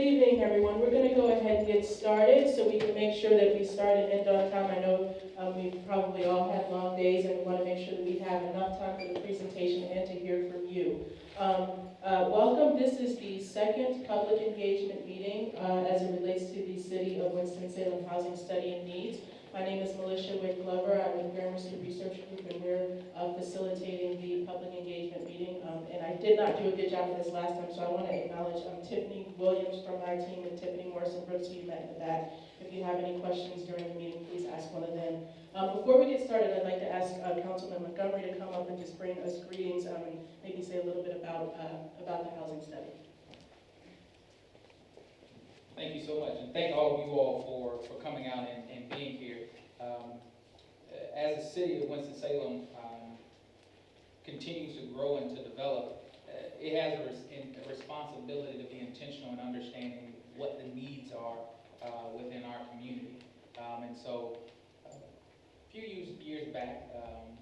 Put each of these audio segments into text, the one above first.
evening, everyone. We're going to go ahead and get started so we can make sure that we start and end on time. I know we've probably all had long days, and we want to make sure that we have enough time for the presentation and to hear from you. Welcome. This is the second public engagement meeting as it relates to the City of Winston-Salem Housing Study and Needs. My name is Melissa Wade-Glover. I'm with Gramercy Research Group, and we're facilitating the public engagement meeting. And I did not do a good job of this last time, so I want to acknowledge Tiffany Williams from our team and Tiffany Morrison-Brooks, who you met in the back. If you have any questions during the meeting, please ask one of them. Before we get started, I'd like to ask Councilman Montgomery to come up and just bring us greetings and maybe say a little bit about the housing study. Thank you so much, and thank all of you all for coming out and being here. As the city of Winston-Salem continues to grow and to develop, it has a responsibility to be intentional in understanding what the needs are within our community. And so, a few years back,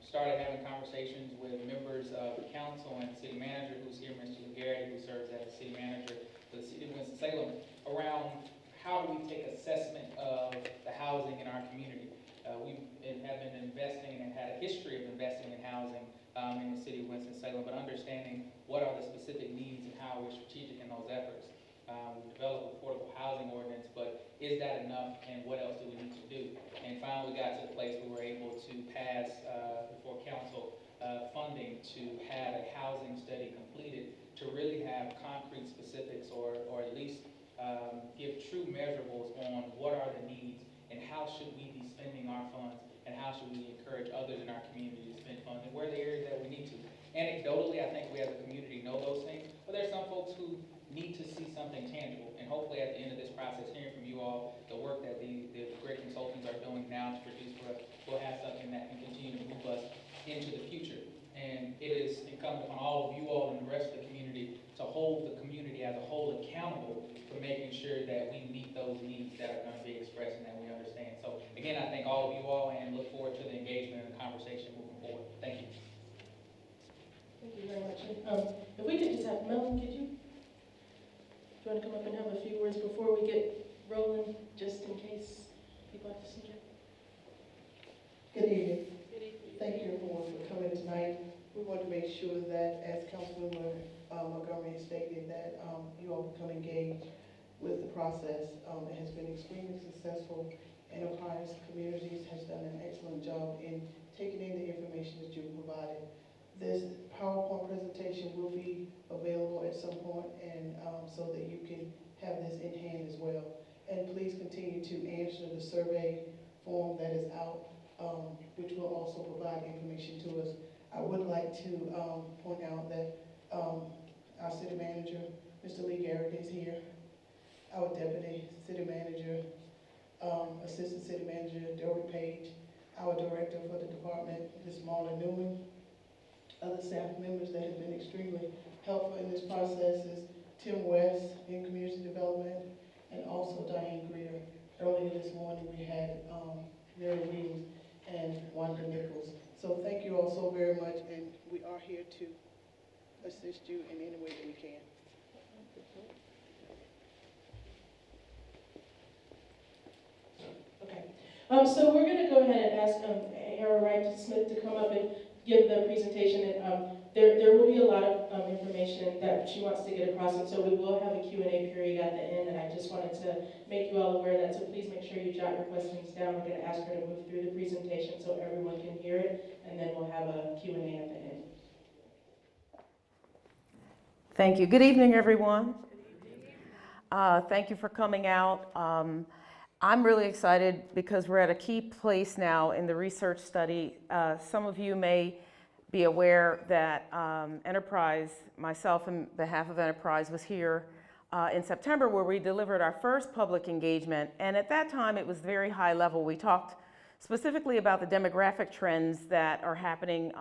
started having conversations with members of the council and the city manager, who's here, Mr. Garrett, who serves as the city manager for the city of Winston-Salem, around how do we take assessment of the housing in our community. We have been investing and had a history of investing in housing in the city of Winston-Salem, but understanding what are the specific needs and how we're strategic in those efforts. We've developed an affordable housing ordinance, but is that enough, and what else do we need to do? And finally, we got to the place we were able to pass before council funding to have a housing study completed to really have concrete specifics or at least give true measurables on what are the needs and how should we be spending our funds and how should we encourage others in our community to spend funds and where are the areas that we need to. Anecdotally, I think we as a community know those things, but there's some folks who need to see something tangible, and hopefully at the end of this process, hearing from you all, the work that the great consultants are doing now to produce for us, we'll have something that can continue to move us into the future. And it is incumbent upon all of you all and the rest of the community to hold the community as a whole accountable for making sure that we meet those needs that are going to be expressed and that we understand. So again, I thank all of you all and look forward to the engagement and the conversation moving forward. Thank you. Thank you very much. If we could just have Melvin, do you want to come up and have a few words before we get rolling, just in case people have to see you? Good evening. Thank you everyone for coming tonight. We want to make sure that, as Councilwoman Montgomery stated, that you all become engaged with the process. It has been extremely successful. Enterprise Communities has done an excellent job in taking in the information that you provided. This PowerPoint presentation will be available at some point, and so that you can have this in hand as well. And please continue to answer the survey form that is out, which will also provide information to us. I would like to point out that our city manager, Mr. Lee Garrett, is here. Our deputy city manager, assistant city manager, Dory Page, our director for the department, Ms. Marla Newman. Other staff members that have been extremely helpful in this process is Tim West in community development, and also Diane Greer. Earlier this morning we had Mary Williams and Wanda Nichols. So thank you all so very much, and we are here to assist you in any way that we can. Okay. So we're going to go ahead and ask Era Wright-Smith to come up and give the presentation. And there will be a lot of information that she wants to get across, and so we will have a Q&A period at the end. And I just wanted to make you all aware of that. So please make sure you jot your questions down. We're going to ask her to move through the presentation so everyone can hear it, and then we'll have a Q&A at the end. Thank you. Good evening, everyone. Thank you for coming out. I'm really excited because we're at a key place now in the research study. Some of you may be aware that Enterprise, myself on behalf of Enterprise, was here in September where we delivered our first public engagement. And at that time, it was very high level. We talked specifically about the demographic trends that are happening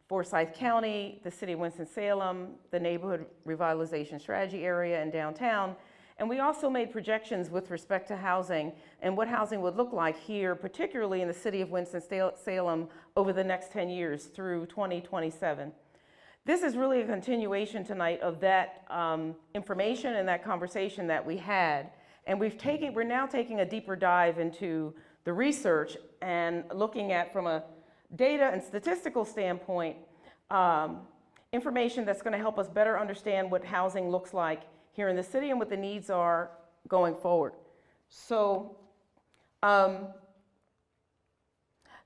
Forsyth County, the city of Winston-Salem, the neighborhood revitalization strategy area and downtown. And we also made projections with respect to housing and what housing would look like here, particularly in the city of Winston-Salem over the next 10 years through 2027. This is really a continuation tonight of that information and that conversation that we had. And we're now taking a deeper dive into the research and looking at, from a data and statistical standpoint, information that's going to help us better understand what housing looks like here in the city and what the needs are going forward. So what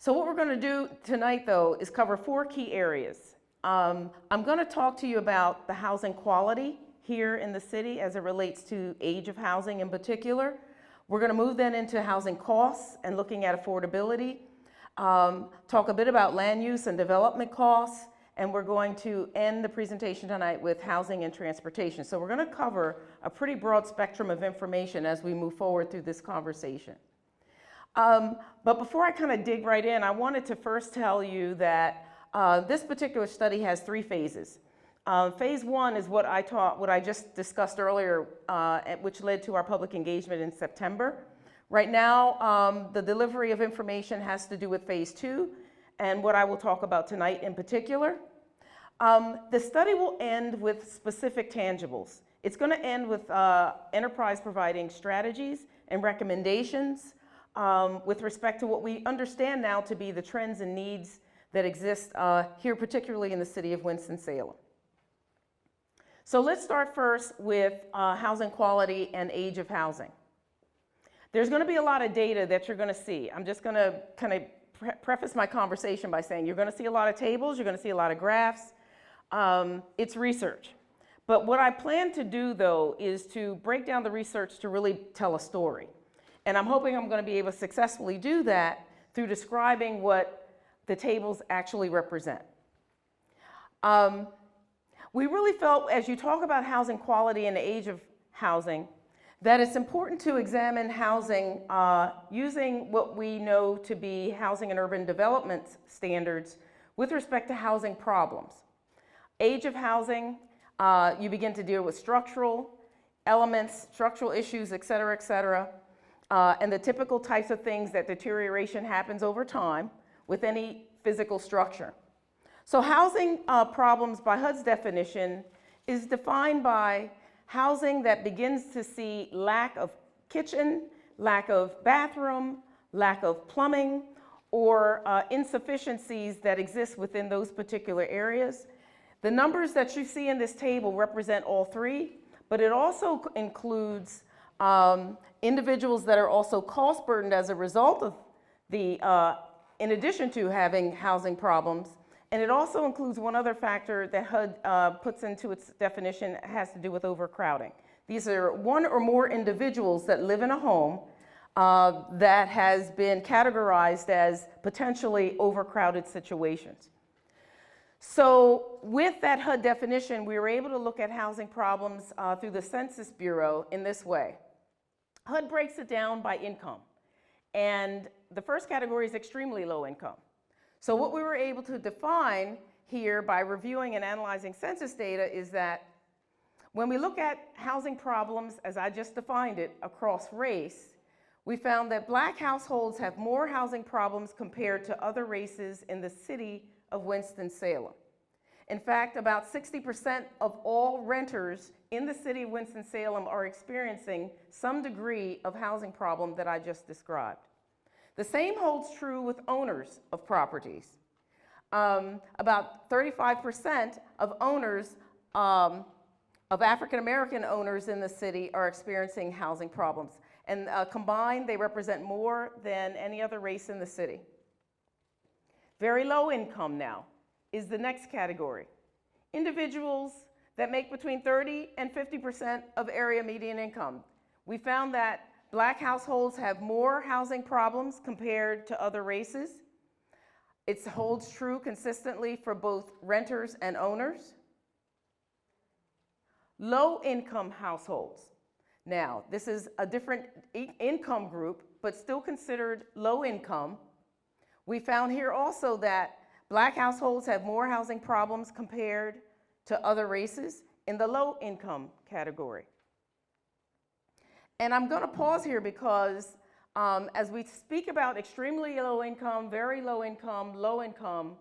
we're going to do tonight, though, is cover 4 key areas. I'm going to talk to you about the housing quality here in the city as it relates to age of housing in particular. We're going to move then into housing costs and looking at affordability, talk a bit about land use and development costs, and we're going to end the presentation tonight with housing and transportation. So we're going to cover a pretty broad spectrum of information as we move forward through this conversation. But before I kind of dig right in, I wanted to first tell you that this particular study has 3 phases. Phase 1 is what I just discussed earlier, which led to our public engagement in September. Right now, the delivery of information has to do with phase 2 and what I will talk about tonight in particular. The study will end with specific tangibles. It's going to end with enterprise providing strategies and recommendations with respect to what we understand now to be the trends and needs that exist here, particularly in the city of Winston-Salem. So let's start first with housing quality and age of housing. There's going to be a lot of data that you're going to see. I'm just going to kind of preface my conversation by saying you're going to see a lot of tables, you're going to see a lot of graphs. It's research. But what I plan to do, though, is to break down the research to really tell a story. And I'm hoping I'm going to be able to successfully do that through describing what the tables actually represent. We really felt, as you talk about housing quality and the age of housing, that it's important to examine housing using what we know to be housing and urban development standards with respect to housing problems. Age of housing, you begin to deal with structural elements, structural issues, et cetera, and the typical types of things that deterioration happens over time with any physical structure. So housing problems, by HUD's definition, is defined by housing that begins to see lack of kitchen, lack of bathroom, lack of plumbing, or insufficiencies that exist within those particular areas. The numbers that you see in this table represent all 3, but it also includes individuals that are also cost burdened as a result of the, in addition to having housing problems. And it also includes one other factor that HUD puts into its definition. It has to do with overcrowding. These are 1 or more individuals that live in a home that has been categorized as potentially overcrowded situations. So with that HUD definition, we were able to look at housing problems through the Census Bureau in this way. HUD breaks it down by income. And the first category is extremely low income. So what we were able to define here by reviewing and analyzing census data is that when we look at housing problems, as I just defined it, across race, we found that Black households have more housing problems compared to other races in the city of Winston-Salem. In fact, about 60% of all renters in the city of Winston-Salem are experiencing some degree of housing problem that I just described. The same holds true with owners of properties. About 35% of owners, of African American owners in the city are experiencing housing problems. And combined, they represent more than any other race in the city. Very low income now is the next category. Individuals that make between 30 and 50% of area median income. We found that Black households have more housing problems compared to other races. It holds true consistently for both renters and owners. Low-income households. Now, this is a different income group, but still considered low income. We found here also that Black households have more housing problems compared to other races in the low-income category. And I'm going to pause here because as we speak about extremely low income, very low income, low income,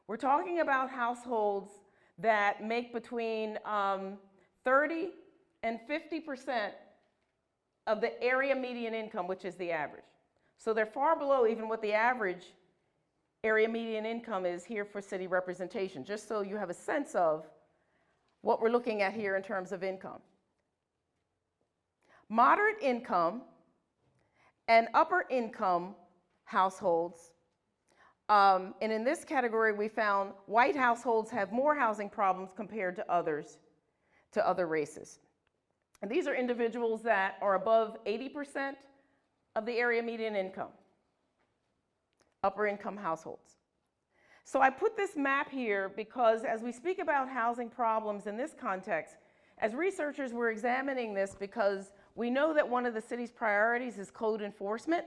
we're talking about households that make between 30 and 50% of the area median income, which is the average. So they're far below even what the average area median income is here for city representation, just so you have a sense of what we're looking at here in terms of income. Moderate income and upper income households, and in this category we found white households have more housing problems compared to other races. And these are individuals that are above 80% of the area median income, upper income households. So I put this map here because as we speak about housing problems in this context, as researchers we're examining this because we know that one of the city's priorities is code enforcement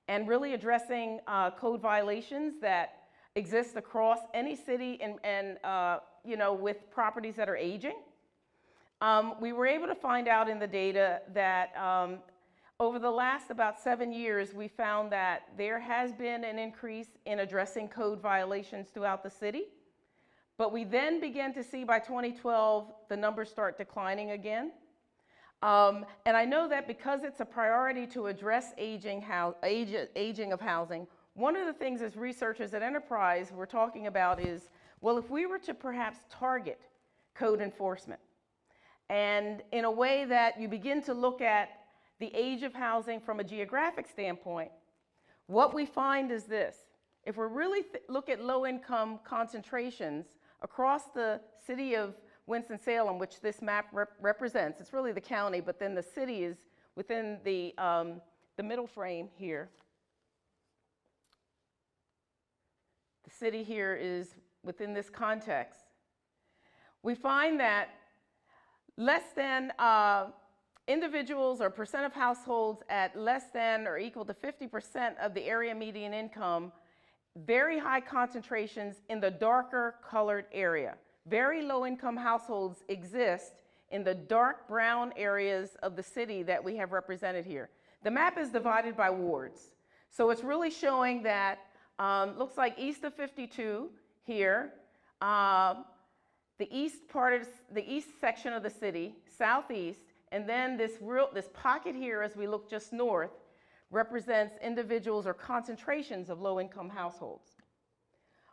and really addressing code violations that exist across any city and with properties that are aging. We were able to find out in the data that over the last about 7 years, we found that there has been an increase in addressing code violations throughout the city. But we then began to see by 2012, the numbers start declining again. And I know that because it's a priority to address aging of housing, one of the things as researchers at Enterprise we're talking about is, well, if we were to perhaps target code enforcement, and in a way that you begin to look at the age of housing from a geographic standpoint, what we find is this. If we really look at low-income concentrations across the city of Winston-Salem, which this map represents, it's really the county, but then the city is within the middle frame here. The city here is within this context. We find that less than individuals or percent of households at less than or equal to 50% of the area median income, very high concentrations in the darker colored area. Very low income households exist in the dark brown areas of the city that we have represented here. The map is divided by wards. So it's really showing that, looks like east of 52 here, the east section of the city, southeast, and then this pocket here as we look just north represents individuals or concentrations of low-income households.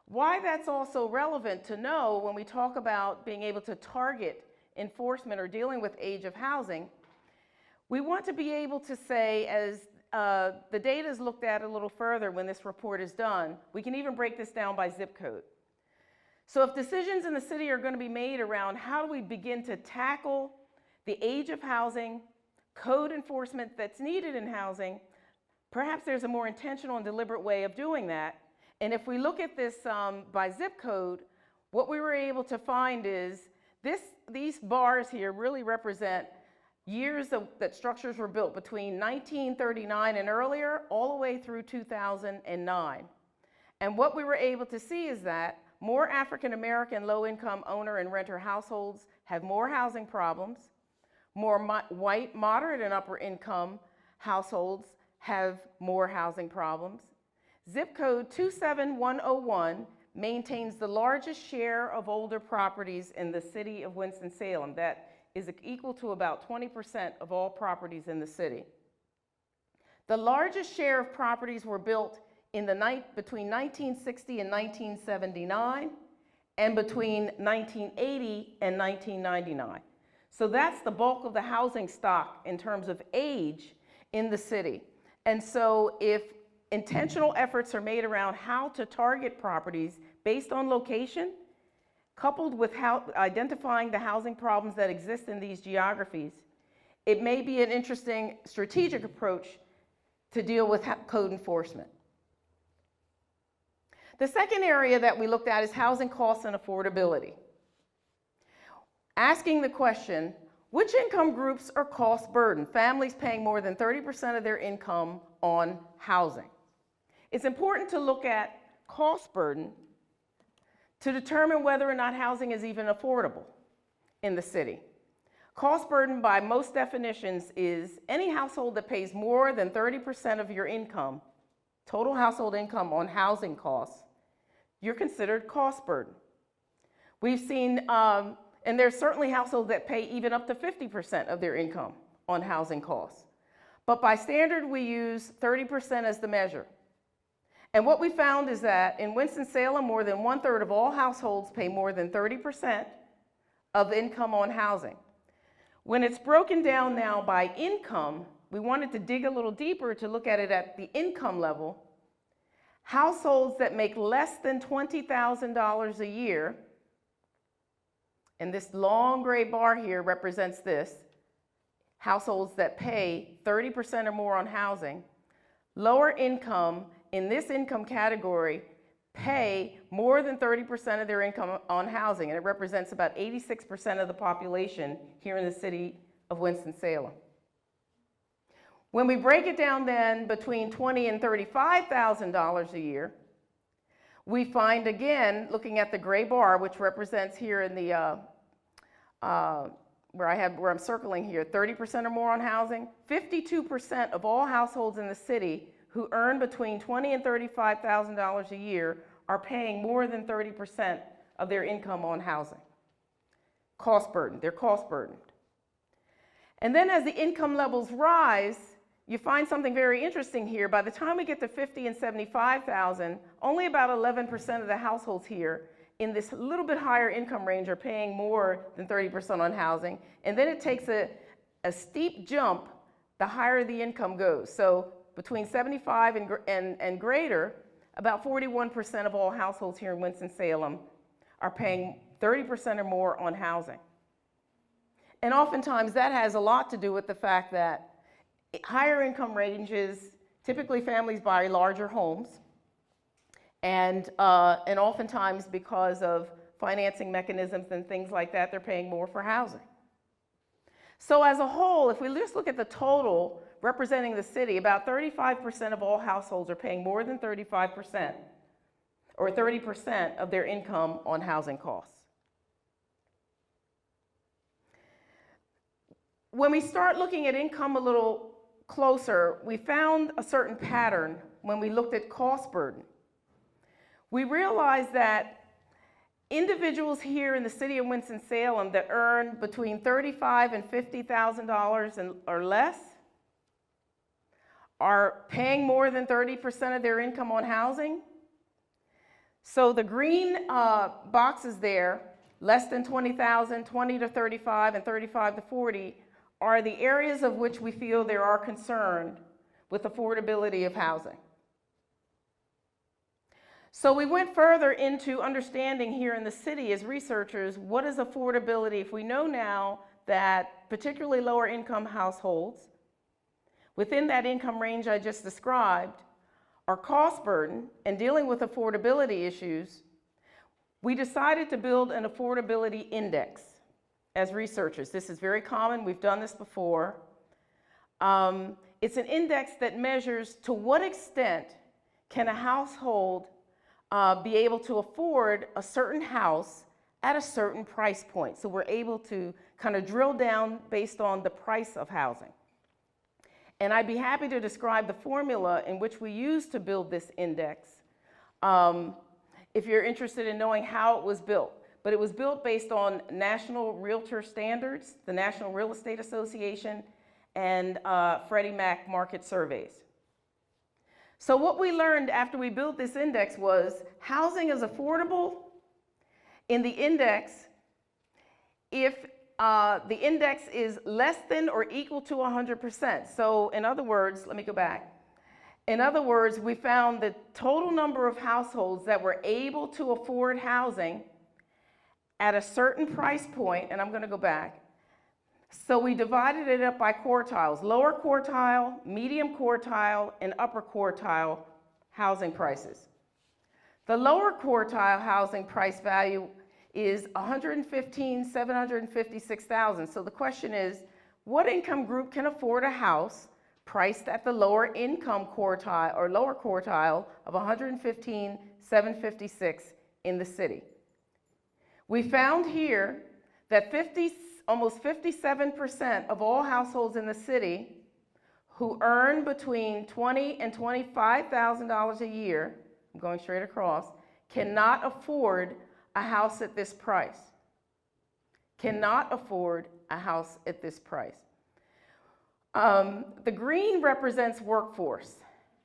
Why that's also relevant to know when we talk about being able to target enforcement or dealing with age of housing, we want to be able to say, as the data is looked at a little further when this report is done, we can even break this down by zip code. So if decisions in the city are going to be made around how do we begin to tackle the age of housing, code enforcement that's needed in housing, perhaps there's a more intentional and deliberate way of doing that. And if we look at this by zip code, what we were able to find is these bars here really represent years that structures were built between 1939 and earlier, all the way through 2009. And what we were able to see is that more African American low-income owner and renter households have more housing problems. More white, moderate, and upper income households have more housing problems. Zip code 27101 maintains the largest share of older properties in the city of Winston-Salem. That is equal to about 20% of all properties in the city. The largest share of properties were built in between 1960 and 1979, and between 1980 and 1999. So that's the bulk of the housing stock in terms of age in the city. And so if intentional efforts are made around how to target properties based on location, coupled with identifying the housing problems that exist in these geographies, it may be an interesting strategic approach to deal with code enforcement. The second area that we looked at is housing costs and affordability. Asking the question, which income groups are cost burdened? Families paying more than 30% of their income on housing. It's important to look at cost burden to determine whether or not housing is even affordable in the city. Cost burden by most definitions is any household that pays more than 30% of your income, total household income on housing costs, you're considered cost burden. We've seen, and there's certainly households that pay even up to 50% of their income on housing costs. But by standard, we use 30% as the measure. And what we found is that in Winston-Salem, more than 1/3 of all households pay more than 30% of income on housing. When it's broken down now by income, we wanted to dig a little deeper to look at it at the income level. Households that make less than $20,000 a year, and this long gray bar here represents this, households that pay 30% or more on housing. Lower income in this income category pay more than 30% of their income on housing, and it represents about 86% of the population here in the city of Winston-Salem. When we break it down then between $20,000 and $35,000 a year, we find again, looking at the gray bar, which represents here in the, where I'm circling here, 30% or more on housing, 52% of all households in the city who earn between $20,000 and $35,000 a year are paying more than 30% of their income on housing. Cost burden, they're cost burdened. And then as the income levels rise, you find something very interesting here. By the time we get to $50,000 and $75,000, only about 11% of the households here in this little bit higher income range are paying more than 30% on housing. And then it takes a steep jump the higher the income goes. So between 75 and greater, about 41% of all households here in Winston-Salem are paying 30% or more on housing. And oftentimes that has a lot to do with the fact that higher income ranges, typically families buy larger homes, and oftentimes because of financing mechanisms and things like that, they're paying more for housing. So as a whole, if we just look at the total representing the city, about 35% of all households are paying more than 35% or 30% of their income on housing costs. When we start looking at income a little closer, we found a certain pattern when we looked at cost burden. We realized that individuals here in the city of Winston-Salem that earn between $35,000 and $50,000 or less are paying more than 30% of their income on housing. So the green boxes there, less than $20,000, 20 to 35, and 35 to 40, are the areas of which we feel there are concerned with affordability of housing. So we went further into understanding here in the city as researchers, what is affordability? If we know now that particularly lower income households within that income range I just described are cost burden and dealing with affordability issues, we decided to build an affordability index as researchers. This is very common, we've done this before. It's an index that measures to what extent can a household be able to afford a certain house at a certain price point. So we're able to kind of drill down based on the price of housing. And I'd be happy to describe the formula in which we use to build this index if you're interested in knowing how it was built. But it was built based on national realtor standards, the National Real Estate Association, and Freddie Mac market surveys. So what we learned after we built this index was housing is affordable in the index if the index is less than or equal to 100%. So in other words, let me go back. In other words, we found the total number of households that were able to afford housing at a certain price point, and I'm going to go back. So we divided it up by quartiles, lower quartile, medium quartile, and upper quartile housing prices. The lower quartile housing price value is $115,756,000. So the question is, what income group can afford a house priced at the lower income quartile or lower quartile of $115,756 in the city? We found here that almost 57% of all households in the city who earn between $20,000 and $25,000 a year, I'm going straight across, cannot afford a house at this price. Cannot afford a house at this price. The green represents workforce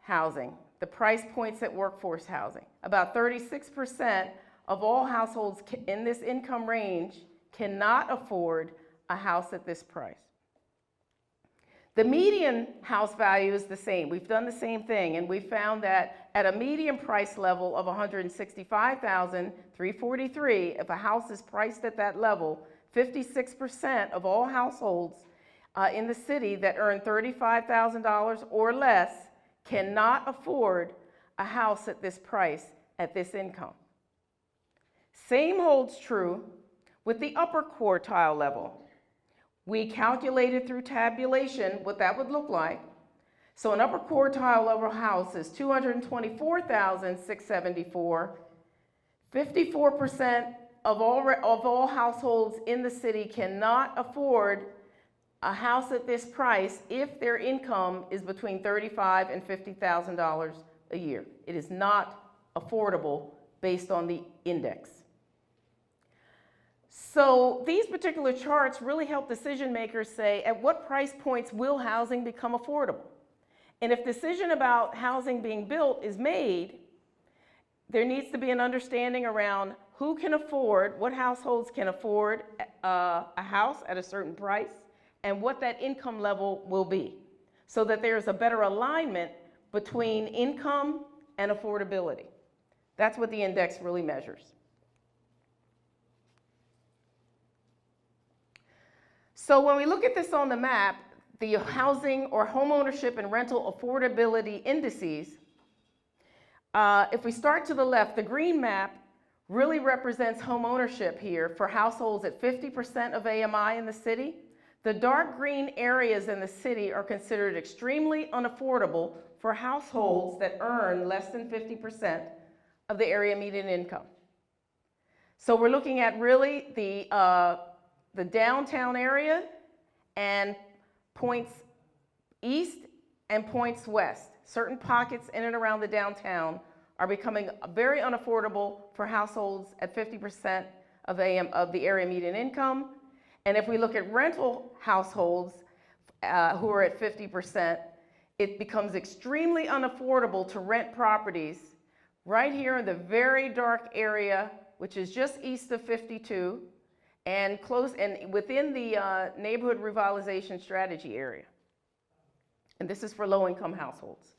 housing, the price points at workforce housing. About 36% of all households in this income range cannot afford a house at this price. The median house value is the same. We've done the same thing, and we found that at a median price level of $165,343, if a house is priced at that level, 56% of all households in the city that earn $35,000 or less cannot afford a house at this price, at this income. Same holds true with the upper quartile level. We calculated through tabulation what that would look like. So an upper quartile level house is $224,674. 54% of all households in the city cannot afford a house at this price if their income is between $35,000 and $50,000 a year. It is not affordable based on the index. So these particular charts really help decision makers say at what price points will housing become affordable. And if decision about housing being built is made, there needs to be an understanding around who can afford, what households can afford a house at a certain price, and what that income level will be, so that there's a better alignment between income and affordability. That's what the index really measures. So when we look at this on the map, the housing or homeownership and rental affordability indices, if we start to the left, the green map really represents homeownership here for households at 50% of AMI in the city. The dark green areas in the city are considered extremely unaffordable for households that earn less than 50% of the area median income. So we're looking at really the downtown area and points east and points west. Certain pockets in and around the downtown are becoming very unaffordable for households at 50% of the area median income. And if we look at rental households who are at 50%, it becomes extremely unaffordable to rent properties right here in the very dark area, which is just east of 52, and within the neighborhood revitalization strategy area. And this is for low-income households.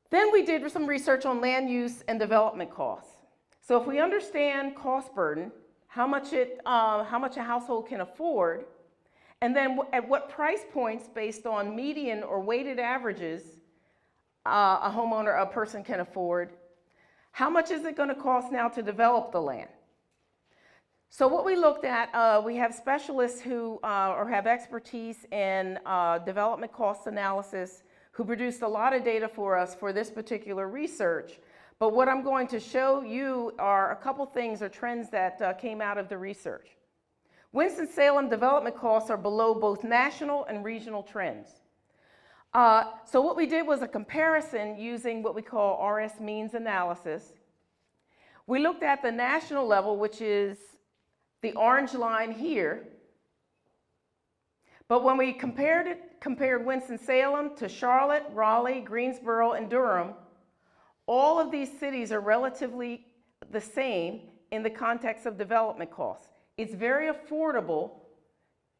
Then we did some research on land use and development costs. So if we understand cost burden, how much a household can afford, and then at what price points based on median or weighted averages a person can afford, how much is it going to cost now to develop the land? So what we looked at, we have specialists who have expertise in development cost analysis who produced a lot of data for us for this particular research. But what I'm going to show you are a couple things or trends that came out of the research. Winston-Salem development costs are below both national and regional trends. So what we did was a comparison using what we call RS means analysis. We looked at the national level, which is the orange line here. But when we compared Winston-Salem to Charlotte, Raleigh, Greensboro, and Durham, all of these cities are relatively the same in the context of development costs. It's very affordable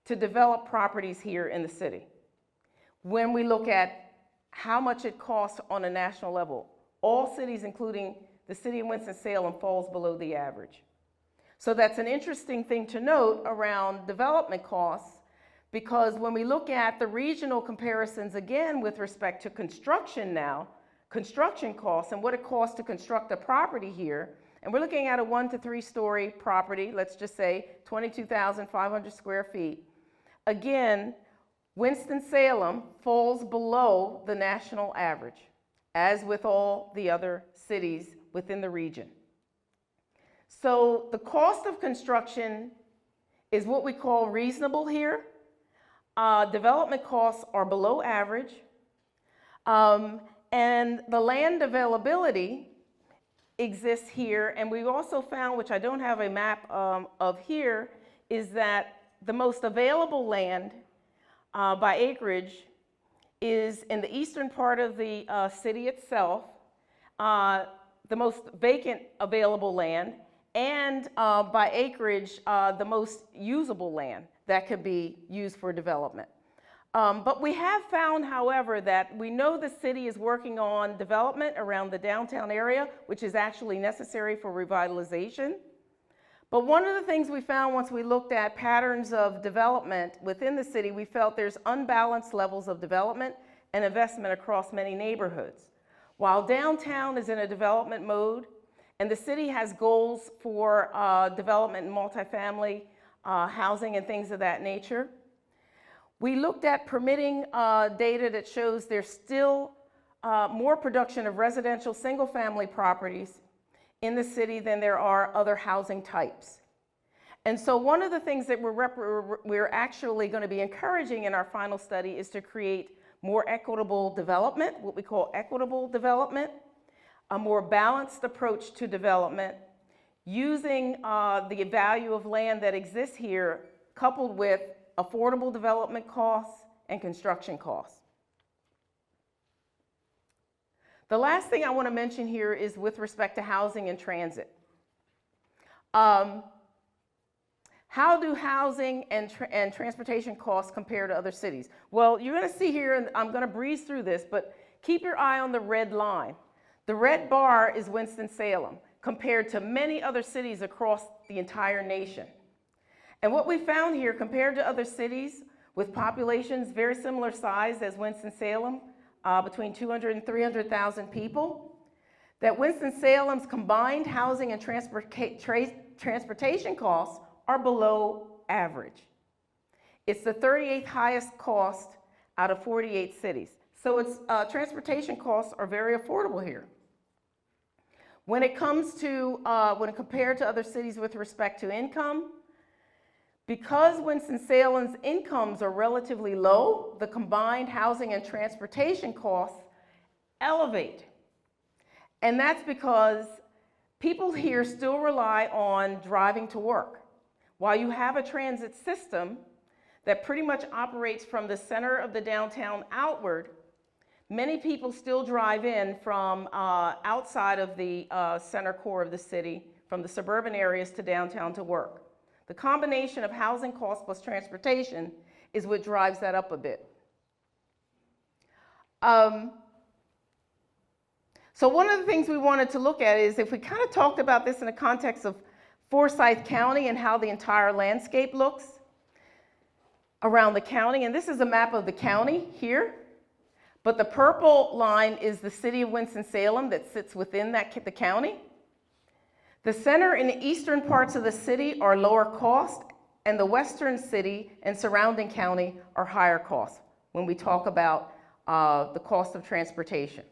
to develop properties here in the city. When we look at how much it costs on a national level, all cities, including the city of Winston-Salem, falls below the average. So that's an interesting thing to note around development costs, because when we look at the regional comparisons, again, with respect to construction now, construction costs and what it costs to construct a property here, and we're looking at a 1 to 3 story property, let's just say 22,500 square feet. Again, Winston-Salem falls below the national average, as with all the other cities within the region. So the cost of construction is what we call reasonable here. Development costs are below average. And the land availability exists here, and we also found, which I don't have a map of here, is that the most available land by acreage is in the eastern part of the city itself, the most vacant available land, and by acreage, the most usable land that could be used for development. But we have found, however, that we know the city is working on development around the downtown area, which is actually necessary for revitalization. But one of the things we found once we looked at patterns of development within the city, we felt there's unbalanced levels of development and investment across many neighborhoods. While downtown is in a development mode, and the city has goals for development in multifamily housing and things of that nature, we looked at permitting data that shows there's still more production of residential single-family properties in the city than there are other housing types. And so one of the things that we're actually going to be encouraging in our final study is to create more equitable development, what we call equitable development, a more balanced approach to development, using the value of land that exists here, coupled with affordable development costs and construction costs. The last thing I want to mention here is with respect to housing and transit. How do housing and transportation costs compare to other cities? Well, you're going to see here, and I'm going to breeze through this, but keep your eye on the red line. The red bar is Winston-Salem, compared to many other cities across the entire nation. And what we found here, compared to other cities with populations very similar size as Winston-Salem, between 200 and 300,000 people, that Winston-Salem's combined housing and transportation costs are below average. It's the 38th highest cost out of 48 cities. So its transportation costs are very affordable here. When it comes to, when compared to other cities with respect to income, because Winston-Salem's incomes are relatively low, the combined housing and transportation costs elevate. And that's because people here still rely on driving to work. While you have a transit system that pretty much operates from the center of the downtown outward, many people still drive in from outside of the center core of the city, from the suburban areas to downtown to work. The combination of housing costs plus transportation is what drives that up a bit. So one of the things we wanted to look at is if we kind of talked about this in the context of Forsyth County and how the entire landscape looks around the county, and this is a map of the county here, but the purple line is the city of Winston-Salem that sits within the county. The center and the eastern parts of the city are lower cost, and the western city and surrounding county are higher cost when we talk about the cost of transportation.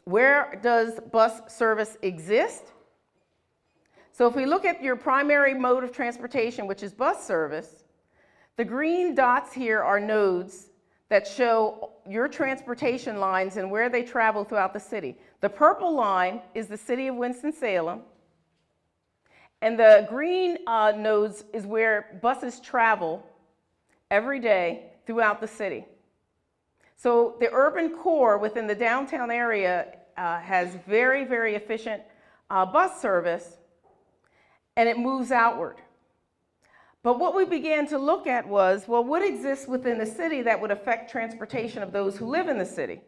Where does bus service exist? So if we look at your primary mode of transportation, which is bus service, the green dots here are nodes that show your transportation lines and where they travel throughout the city. The purple line is the city of Winston-Salem, and the green nodes is where buses travel every day throughout the city. So the urban core within the downtown area has very, very efficient bus service, and it moves outward. But what we began to look at was, well, what exists within the city that would affect transportation of those who live in the city?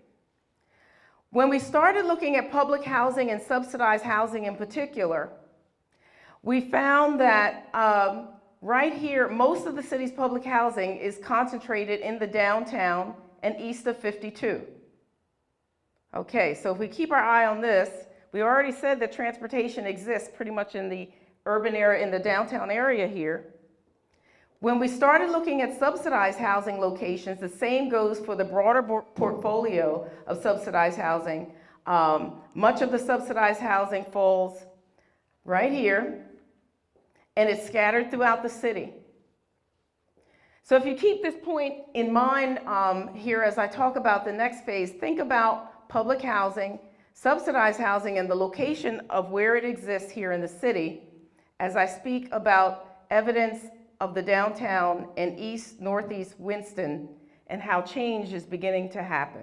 When we started looking at public housing and subsidized housing in particular, we found that right here, most of the city's public housing is concentrated in the downtown and east of 52. Okay, so if we keep our eye on this, we already said that transportation exists pretty much in the urban area, in the downtown area here. When we started looking at subsidized housing locations, the same goes for the broader portfolio of subsidized housing. Much of the subsidized housing falls right here, and it's scattered throughout the city. So if you keep this point in mind here as I talk about the next phase, think about public housing, subsidized housing, and the location of where it exists here in the city as I speak about evidence of the downtown and northeast Winston and how change is beginning to happen.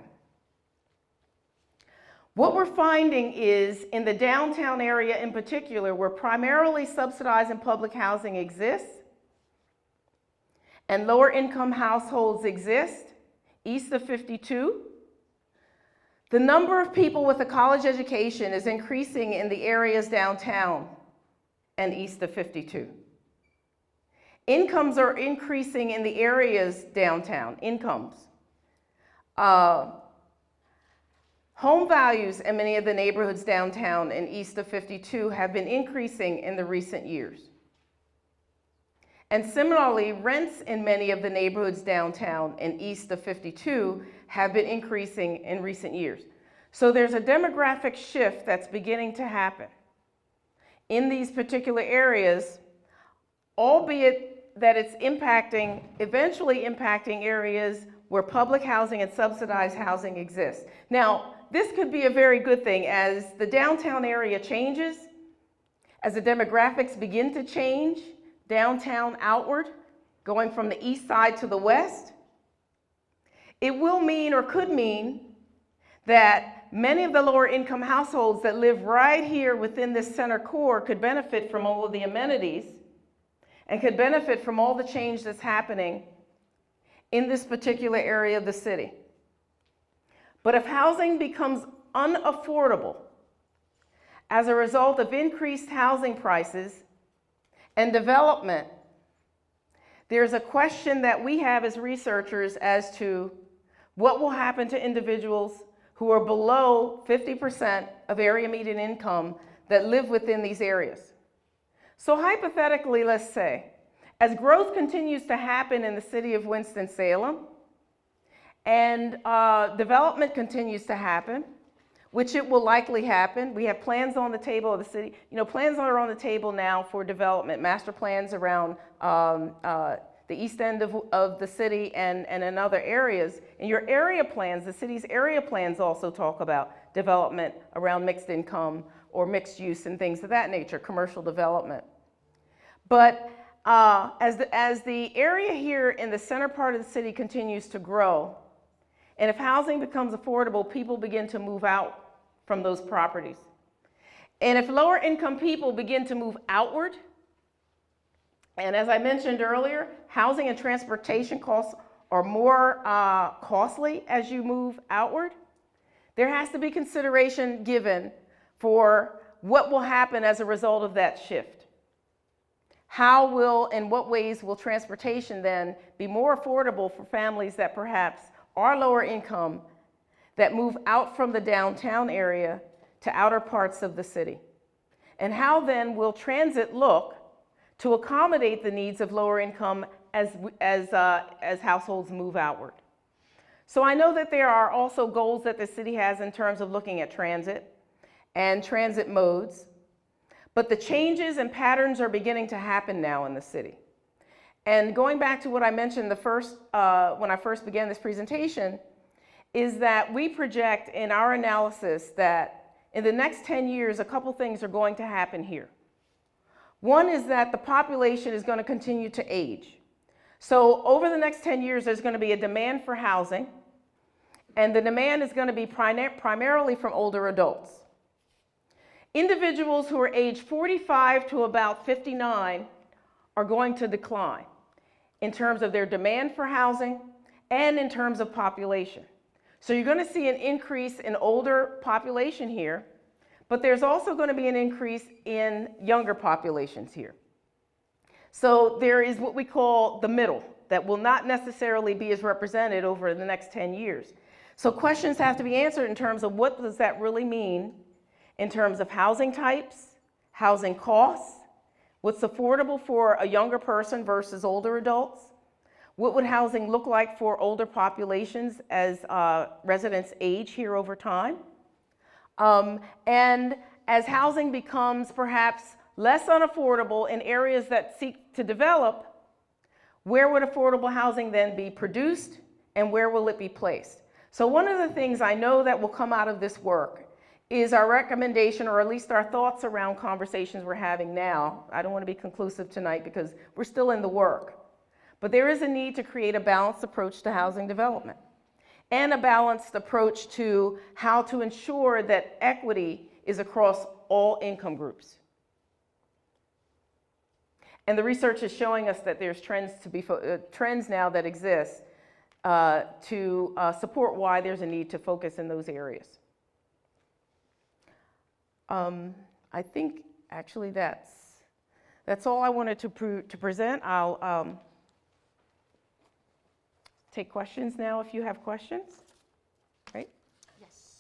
What we're finding is in the downtown area in particular, where primarily subsidized and public housing exists and lower income households exist, east of 52, the number of people with a college education is increasing in the areas downtown and east of 52. Incomes are increasing in the areas downtown, incomes. Home values in many of the neighborhoods downtown and east of 52 have been increasing in the recent years. And similarly, rents in many of the neighborhoods downtown and east of 52 have been increasing in recent years. So there's a demographic shift that's beginning to happen in these particular areas, albeit that it's eventually impacting areas where public housing and subsidized housing exists. Now, this could be a very good thing as the downtown area changes, as the demographics begin to change, downtown outward, going from the east side to the west. It will mean or could mean that many of the lower income households that live right here within this center core could benefit from all of the amenities and could benefit from all the change that's happening in this particular area of the city. But if housing becomes unaffordable as a result of increased housing prices and development, there's a question that we have as researchers as to what will happen to individuals who are below 50% of area median income that live within these areas. So hypothetically, let's say, as growth continues to happen in the city of Winston-Salem and development continues to happen, which it will likely happen. We have plans on the table of the city. Plans are on the table now for development, master plans around the east end of the city and in other areas. In your area plans, the city's area plans also talk about development around mixed income or mixed use and things of that nature, commercial development. But as the area here in the center part of the city continues to grow, and if housing becomes affordable, people begin to move out from those properties. And if lower income people begin to move outward, and as I mentioned earlier, housing and transportation costs are more costly as you move outward, there has to be consideration given for what will happen as a result of that shift. In what ways will transportation then be more affordable for families that perhaps are lower income that move out from the downtown area to outer parts of the city? And how then will transit look to accommodate the needs of lower income as households move outward? So I know that there are also goals that the city has in terms of looking at transit and transit modes, but the changes and patterns are beginning to happen now in the city. And going back to what I mentioned when I first began this presentation, is that we project in our analysis that in the next 10 years, a couple things are going to happen here. One is that the population is going to continue to age. So over the next 10 years, there's going to be a demand for housing, and the demand is going to be primarily from older adults. Individuals who are age 45 to about 59 are going to decline in terms of their demand for housing and in terms of population. So you're going to see an increase in older population here, but there's also going to be an increase in younger populations here. So there is what we call the middle that will not necessarily be as represented over the next 10 years. So questions have to be answered in terms of what does that really mean in terms of housing types, housing costs, what's affordable for a younger person versus older adults? What would housing look like for older populations as residents age here over time? And as housing becomes perhaps less unaffordable in areas that seek to develop, Where would affordable housing then be produced, and where will it be placed? So one of the things I know that will come out of this work is our recommendation, or at least our thoughts around conversations we're having now. I don't want to be conclusive tonight because we're still in the work. But there is a need to create a balanced approach to housing development and a balanced approach to how to ensure that equity is across all income groups. And the research is showing us that there's trends now that exist to support why there's a need to focus in those areas. I think actually that's all I wanted to present. I'll take questions now if you have questions. Right? Yes.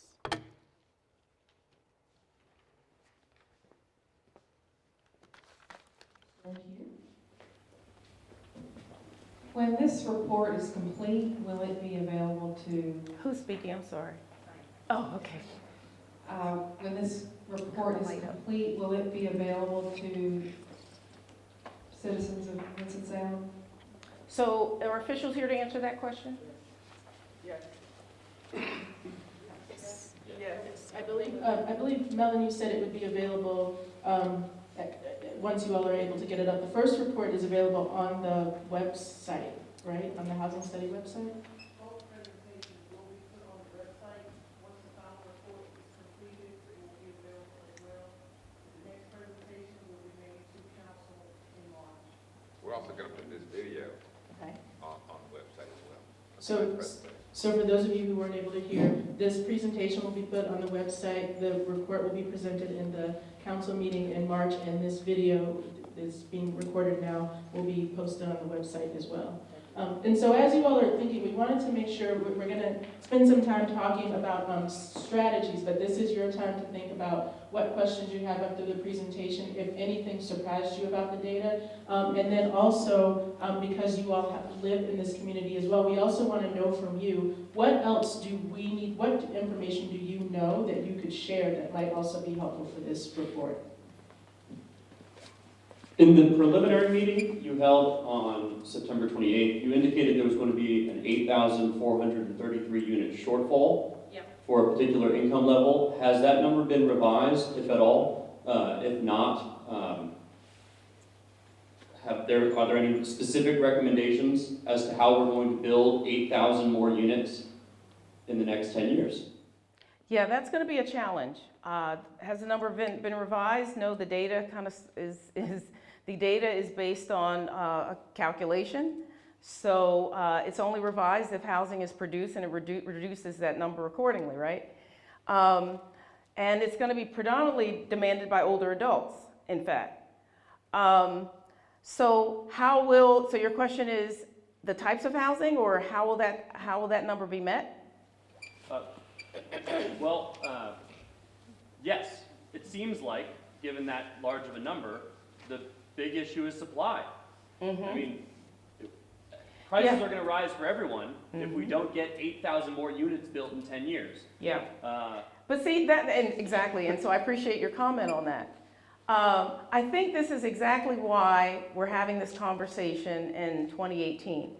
When this report is complete, will it be available to, Who's speaking? I'm sorry. Oh, okay. when this report is complete, will it be available to citizens of Winston-Salem? So are officials here to answer that question? Yes. I believe Melanie said it would be available once you all are able to get it up. The first report is available on the website, right? On the housing study website? Both presentations will be put on the website. Once the final report is completed, it will be available as well. The next presentation will be made to council in March. We're also going to put this video Okay. on the website as well. So for those of you who weren't able to hear, this presentation will be put on the website. The report will be presented in the council meeting in March, and this video is being recorded now, will be posted on the website as well. And so as you all are thinking, we wanted to make sure we're going to spend some time talking about strategies, but this is your time to think about what questions you have after the presentation, if anything surprised you about the data. And then also, because you all live in this community as well, we also want to know from you, what else do we need, what information do you know that you could share that might also be helpful for this report? In the preliminary meeting you held on September 28th, you indicated there was going to be an 8,433 unit shortfall for a particular income level. Has that number been revised, if at all? If not, are there any specific recommendations as to how we're going to build 8,000 more units in the next 10 years? Yeah, that's going to be a challenge. Has the number been revised? No, the data kind of the data is based on a calculation. So it's only revised if housing is produced, and it reduces that number accordingly, right? And it's going to be predominantly demanded by older adults, in fact. So your question is the types of housing, or how will that number be met? Yes, it seems like, given that large of a number, the big issue is supply. Mm-hmm. I mean, prices are going to rise for everyone if we don't get 8,000 more units built in 10 years. Yeah. But see, exactly, and so I appreciate your comment on that. I think this is exactly why we're having this conversation in 2018.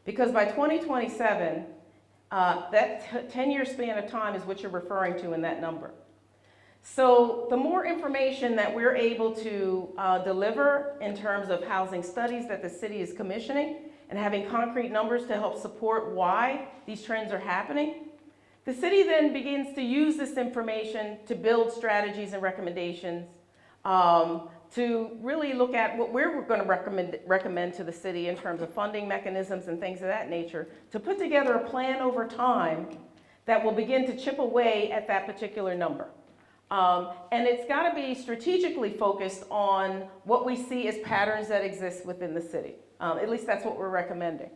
Because by 2027, that 10-year span of time is what you're referring to in that number. So the more information that we're able to deliver in terms of housing studies that the city is commissioning and having concrete numbers to help support why these trends are happening, the city then begins to use this information to build strategies and recommendations to really look at what we're going to recommend to the city in terms of funding mechanisms and things of that nature, to put together a plan over time that will begin to chip away at that particular number. And it's got to be strategically focused on what we see as patterns that exist within the city. At least that's what we're recommending.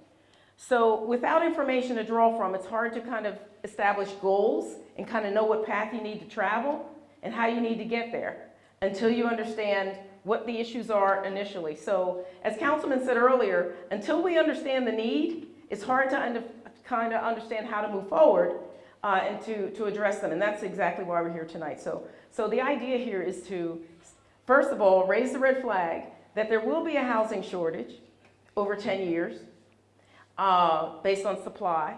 So without information to draw from, it's hard to kind of establish goals and kind of know what path you need to travel and how you need to get there until you understand what the issues are initially. So as Councilman said earlier, until we understand the need, it's hard to kind of understand how to move forward and to address them, and that's exactly why we're here tonight. So the idea here is to, first of all, raise the red flag that there will be a housing shortage, over 10 years, based on supply.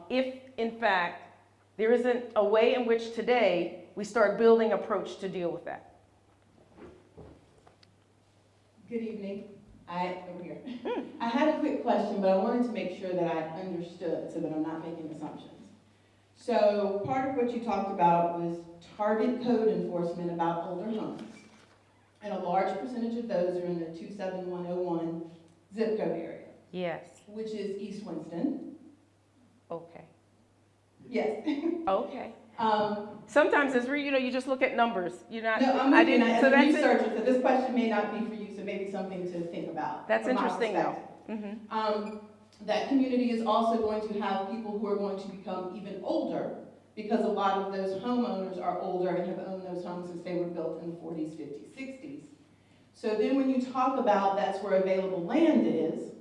If, in fact, there isn't a way in which today we start building approach to deal with that. Good evening. Over here. I had a quick question, but I wanted to make sure that I understood so that I'm not making assumptions. So part of what you talked about was target code enforcement about older homes. And a large percentage of those are in the 27101 zip code area, Yes. which is East Winston. Okay. Yes. Okay. Um, Sometimes it's you just look at numbers. You're not. no, I'm with you, and So as a that's researcher, so this question may not be for you, so maybe something to think about. That's from my interesting, though. perspective. Mm-hmm. That community is also going to have people who are going to become even older, because a lot of those homeowners are older and have owned those homes since they were built in the 40s, 50s, 60s. So then when you talk about that's where available land is,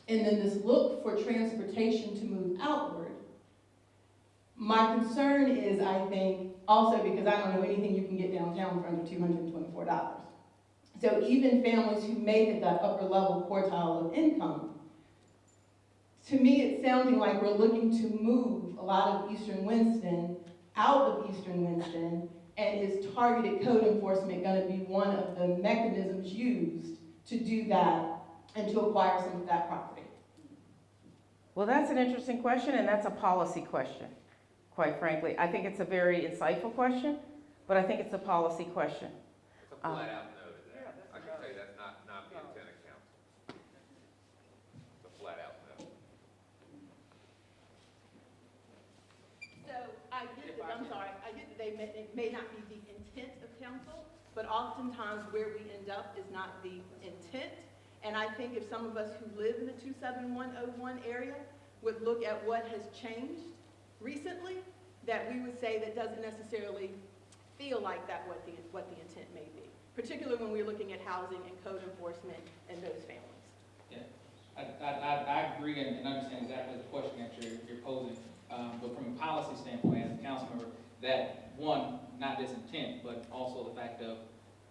and then this look for transportation to move outward, my concern is, I think, also because I don't know anything you can get downtown for under $224. So even families who make it that upper level quartile of income, to me, it's sounding like we're looking to move a lot of Eastern Winston out of Eastern Winston, and is targeted code enforcement going to be one of the mechanisms used to do that and to acquire some of that property? Well, that's an interesting question, and that's a policy question, quite frankly. I think it's a very insightful question, but I think it's a policy question. It's a flat out no to that. I can say that's not the intent of council. It's a flat out no. So I get that, I'm sorry, I get that it may not be the intent of council, but oftentimes where we end up is not the intent. And I think if some of us who live in the 27101 area would look at what has changed recently, that we would say that doesn't necessarily feel like that what the intent may be, particularly when we're looking at housing and code enforcement and those families. Yeah, I agree and understand exactly the question that you're posing. But from a policy standpoint, as a council member, that one, not this intent, but also the fact of,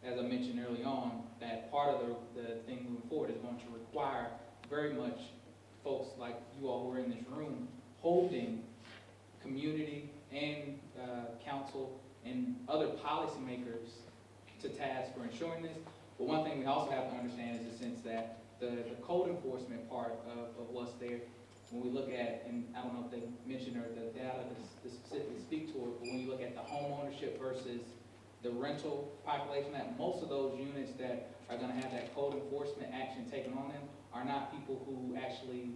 as I mentioned early on, that part of the thing moving forward is going to require very much folks like you all who are in this room holding community and council and other policymakers to task for ensuring this. But one thing we also have to understand is the sense that the code enforcement part of what's there, when we look at, and I don't know if they mentioned or the data to specifically speak to it, but when you look at the home ownership versus the rental population, that most of those units that are going to have that code enforcement action taken on them are not people who actually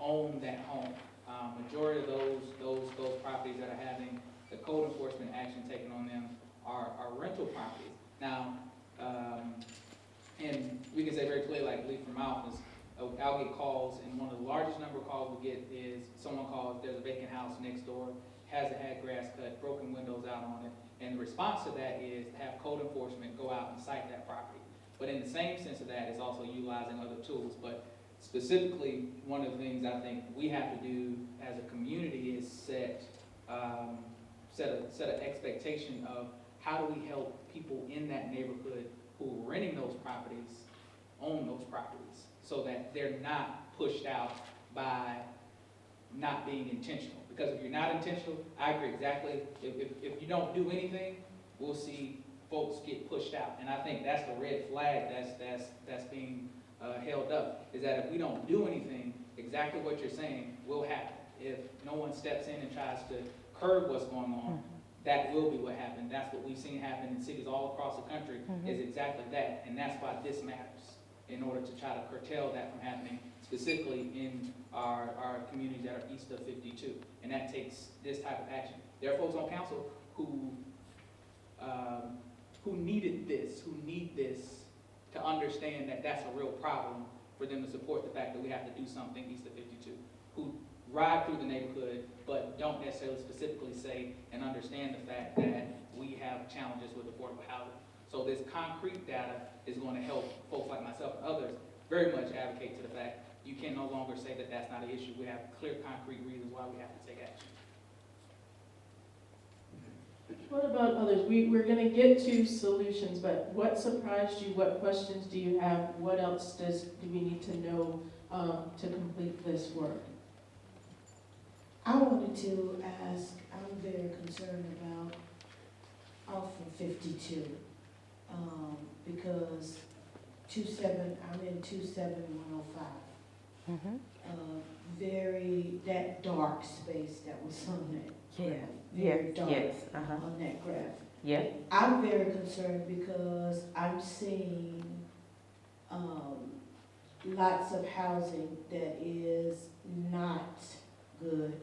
own that home. Majority of those properties that are having the code enforcement action taken on them are rental properties. Now, and we can say very clearly, like Lee from my office, I'll get calls, and one of the largest number of calls we get is someone calls, there's a vacant house next door, hasn't had grass cut, broken windows out on it, and the response to that is to have code enforcement go out and cite that property. But in the same sense of that is also utilizing other tools. But specifically, one of the things I think we have to do as a community is set an expectation of how do we help people in that neighborhood who are renting those properties own those properties, so that they're not pushed out by not being intentional. Because if you're not intentional, I agree exactly. If you don't do anything, we'll see folks get pushed out. And I think that's the red flag that's being held up, is that if we don't do anything, exactly what you're saying will happen. If no one steps in and tries to curb what's going on, that will be what happened. That's what we've seen happen in cities all across the country, is exactly that. And that's why this matters, in order to try to curtail that from happening, specifically in our communities that are east of 52. And that takes this type of action. There are folks on council who needed this, who need this to understand that that's a real problem for them to support the fact that we have to do something east of 52, who ride through the neighborhood but don't necessarily specifically say and understand the fact that we have challenges with affordable housing. So this concrete data is going to help folks like myself and others very much advocate to the fact you can no longer say that that's not an issue. We have clear, concrete reasons why we have to take action. What about others? We're gonna get to solutions, but what surprised you? What questions do you have? What else do we need to know to complete this work? I wanted to ask, I'm very concerned about off of 52, because I'm in 27105. Mhm. That dark space that was on that Yeah. graph, very Yes, dark yes, uh-huh. on that graph. Yeah. I'm very concerned because I'm seeing lots of housing that is not good.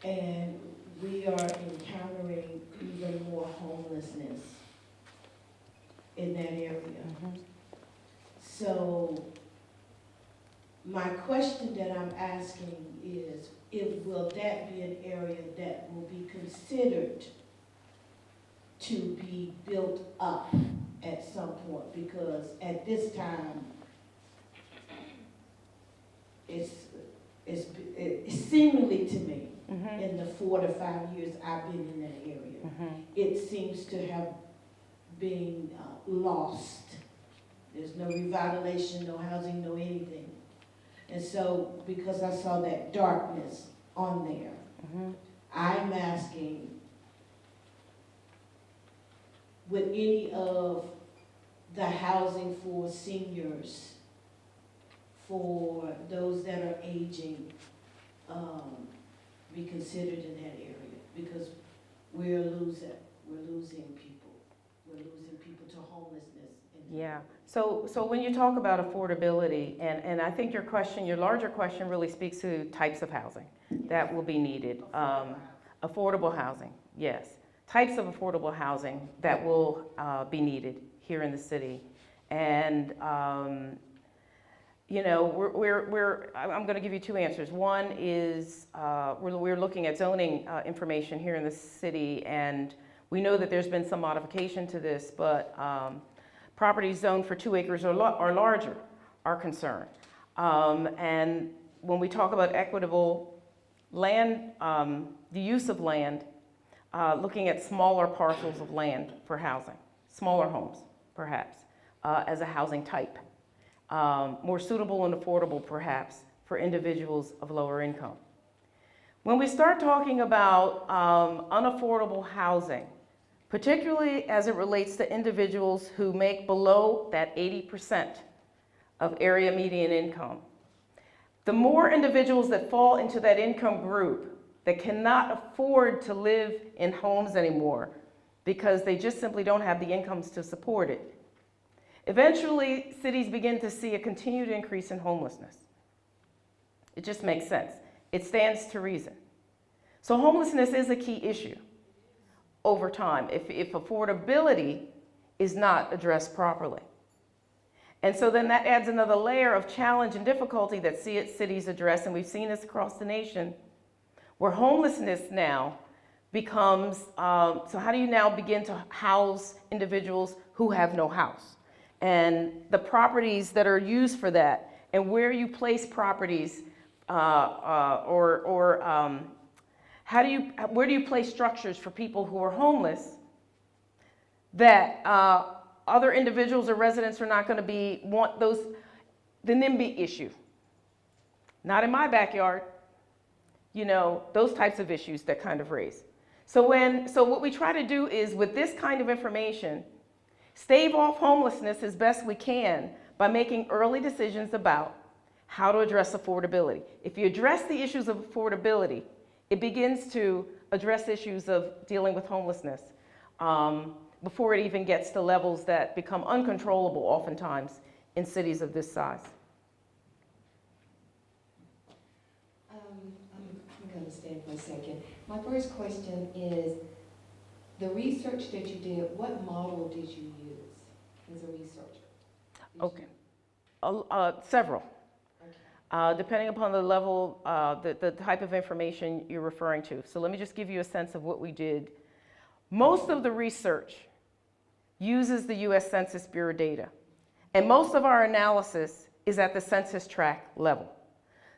And we are encountering even more homelessness in that area. Mhm. So my question that I'm asking is, will that be an area that will be considered to be built up at some point? Because at this time, it's seemingly to me, Mhm. in the 4 to 5 years I've been in that area, Mhm. it seems to have been lost. There's no revitalization, no housing, no anything. And so, because I saw that darkness on there, Mhm. I'm asking, would any of the housing for seniors, for those that are aging, be considered in that area? Because we're losing people. We're losing people to homelessness. Yeah. So when you talk about affordability, and I think your larger question really speaks to types of housing that will be needed. Affordable housing, yes. Types of affordable housing that will be needed here in the city. And, you know, I'm going to give you two answers. One is we're looking at zoning information here in the city, and we know that there's been some modification to this, but properties zoned for 2 acres or larger are concerned. And when we talk about equitable land, the use of land, looking at smaller parcels of land for housing, smaller homes, perhaps, as a housing type. More suitable and affordable, perhaps, for individuals of lower income. When we start talking about unaffordable housing, particularly as it relates to individuals who make below that 80% of area median income, the more individuals that fall into that income group that cannot afford to live in homes anymore because they just simply don't have the incomes to support it, eventually cities begin to see a continued increase in homelessness. It just makes sense. It stands to reason. So homelessness is a key issue over time if affordability is not addressed properly. And so then that adds another layer of challenge and difficulty that cities address, and we've seen this across the nation, where homelessness now becomes, so how do you now begin to house individuals who have no house? And the properties that are used for that, and where you place properties, where do you place structures for people who are homeless that other individuals or residents are not going to want those, the NIMBY issue. Not in my backyard, you know, those types of issues that kind of raise. So what we try to do is, with this kind of information, stave off homelessness as best we can by making early decisions about how to address affordability. If you address the issues of affordability, it begins to address issues of dealing with homelessness before it even gets to levels that become uncontrollable oftentimes in cities of this size. I'm going to stand for a second. My first question is, the research that you did, what model did you use as a researcher? Several. Okay. Depending upon the level, the type of information you're referring to. So let me just give you a sense of what we did. Most of the research uses the US Census Bureau data, and most of our analysis is at the census tract level.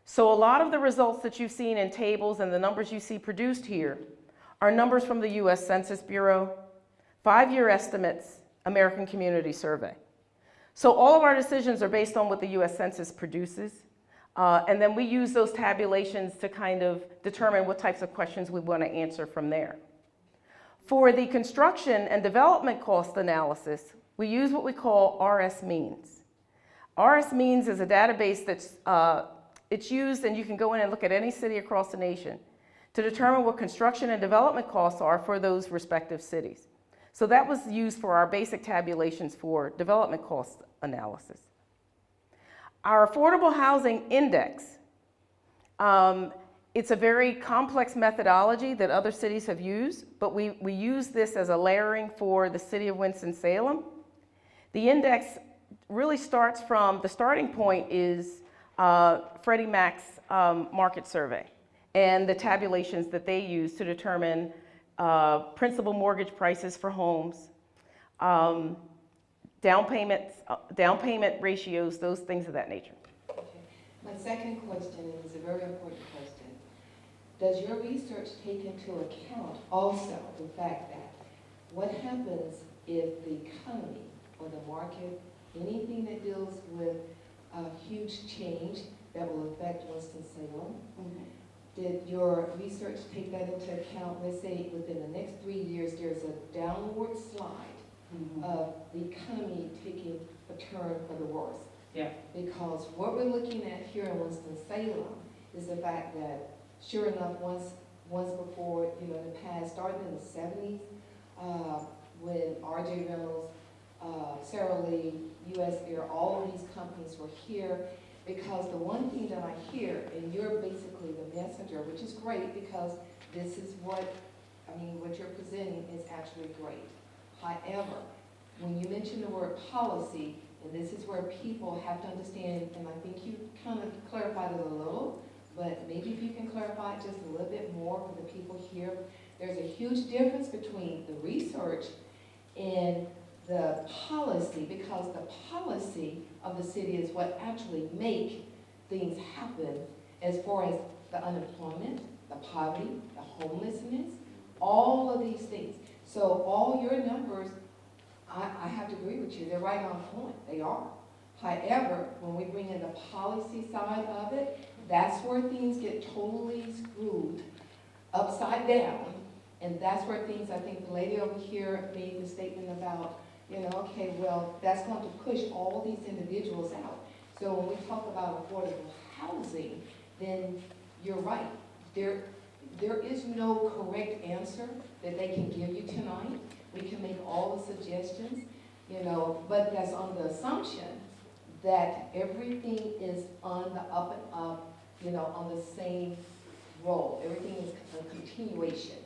So a lot of the results that you've seen in tables and the numbers you see produced here our numbers from the US Census Bureau, 5-year estimates, American Community Survey. So all of our decisions are based on what the US Census produces, and then we use those tabulations to kind of determine what types of questions we want to answer from there. For the construction and development cost analysis, we use what we call RS means. RS means is a database that's it's used, and you can go in and look at any city across the nation to determine what construction and development costs are for those respective cities. So that was used for our basic tabulations for development cost analysis. Our affordable housing index, it's a very complex methodology that other cities have used, but we use this as a layering for the city of Winston-Salem. The index really starts from, the starting point is Freddie Mac's market survey and the tabulations that they use to determine principal mortgage prices for homes, down payment ratios, those things of that nature. Okay. My second question is a very important question. Does your research take into account also the fact that what happens if the economy or the market, anything that deals with a huge change that will affect Winston-Salem? Did your research take that into account? Let's say within the next 3 years, there's a downward slide of the economy taking a turn for the worse. Yeah. Because what we're looking at here in Winston-Salem is the fact that, sure enough, once before, in the past, starting in the 70s, when R.J. Reynolds, Sara Lee, U.S. Air, all of these companies were here, because the one thing that I hear, and you're basically the messenger, which is great, because this is what you're presenting is actually great. However, when you mention the word policy, and this is where people have to understand, and I think you kind of clarified it a little, but maybe if you can clarify it just a little bit more for the people here. There's a huge difference between the research and the policy, because the policy of the city is what actually make things happen as far as the unemployment, the poverty, the homelessness, all of these things. So all your numbers, I have to agree with you, they're right on point, they are. However, when we bring in the policy side of it, that's where things get totally screwed upside down. And that's where things, I think the lady over here made the statement about, okay, well, that's going to push all these individuals out. So when we talk about affordable housing, then you're right. There is no correct answer that they can give you tonight. We can make all the suggestions, but that's on the assumption that everything is on the up and up, on the same roll. Everything is a continuation,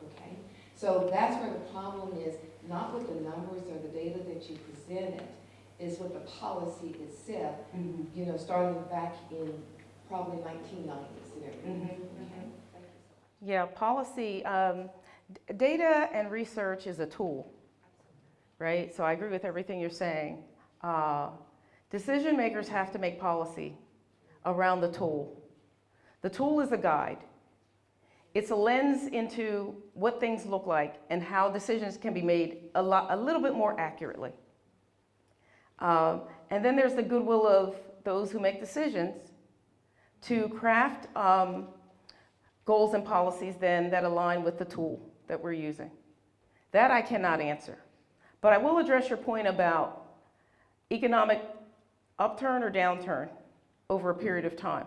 okay? So that's where the problem is, not with the numbers or the data that you presented, is with the policy itself, starting back in probably 1990s and everything. Okay? Yeah, policy, data and research is a tool, right? So I agree with everything you're saying. Decision makers have to make policy around the tool. The tool is a guide. It's a lens into what things look like and how decisions can be made a little bit more accurately. And then there's the goodwill of those who make decisions to craft goals and policies then that align with the tool that we're using. That I cannot answer. But I will address your point about economic upturn or downturn over a period of time.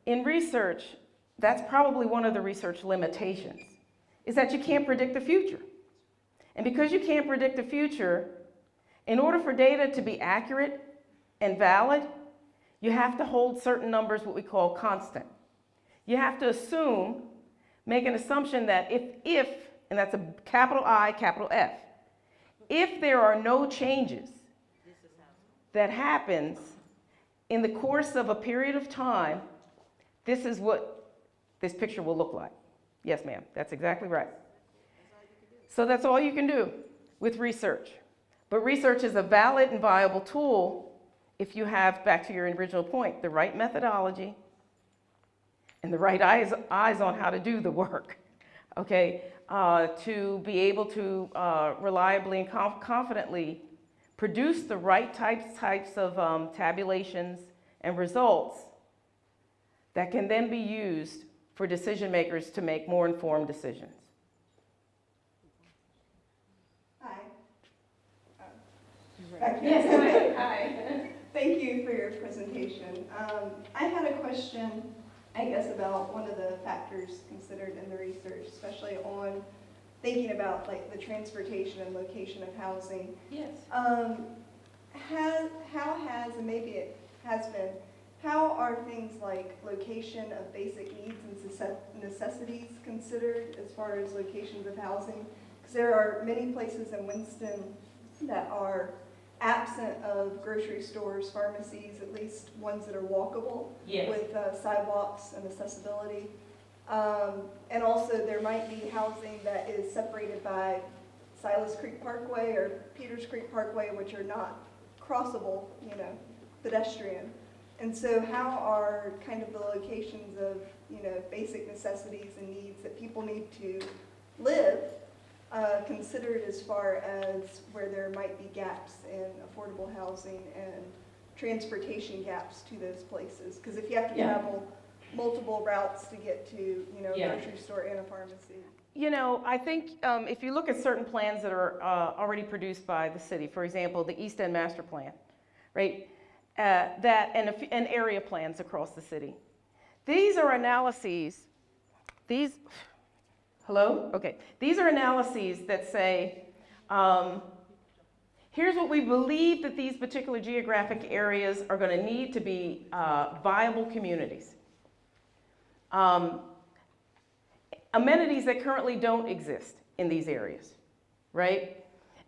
In research, that's probably one of the research limitations, is that you can't predict the future. And because you can't predict the future, in order for data to be accurate and valid, you have to hold certain numbers, what we call constant. You have to assume, make an assumption that if, and that's a capital I, capital F, if there are no changes that happens in the course of a period of time, this is what this picture will look like. Yes, ma'am, that's exactly right. So that's all you can do with research. But research is a valid and viable tool if you have, back to your original point, the right methodology and the right eyes on how to do the work, okay? To be able to reliably and confidently produce the right types of tabulations and results that can then be used for decision makers to make more informed decisions. Hi. Yes, go ahead. Hi. Thank you for your presentation. I had a question, I guess, about one of the factors considered in the research, especially on thinking about like the transportation and location of housing. Yes. How has, and maybe it has been, how are things like location of basic needs and necessities considered as far as locations of housing? Because there are many places in Winston that are absent of grocery stores, pharmacies, at least ones that are walkable, Yes. with sidewalks and accessibility. And also there might be housing that is separated by Silas Creek Parkway or Peters Creek Parkway, which are not crossable, pedestrian. And so how are kind of the locations of, basic necessities and needs that people need to live considered as far as where there might be gaps in affordable housing and transportation gaps to those places? Because if you have to travel multiple routes to get to, a grocery store and a pharmacy. I think if you look at certain plans that are already produced by the city, for example, the East End Master Plan, right? And area plans across the city. These are analyses, hello? Okay. These are analyses that say, here's what we believe that these particular geographic areas are going to need to be viable communities. Amenities that currently don't exist in these areas, right?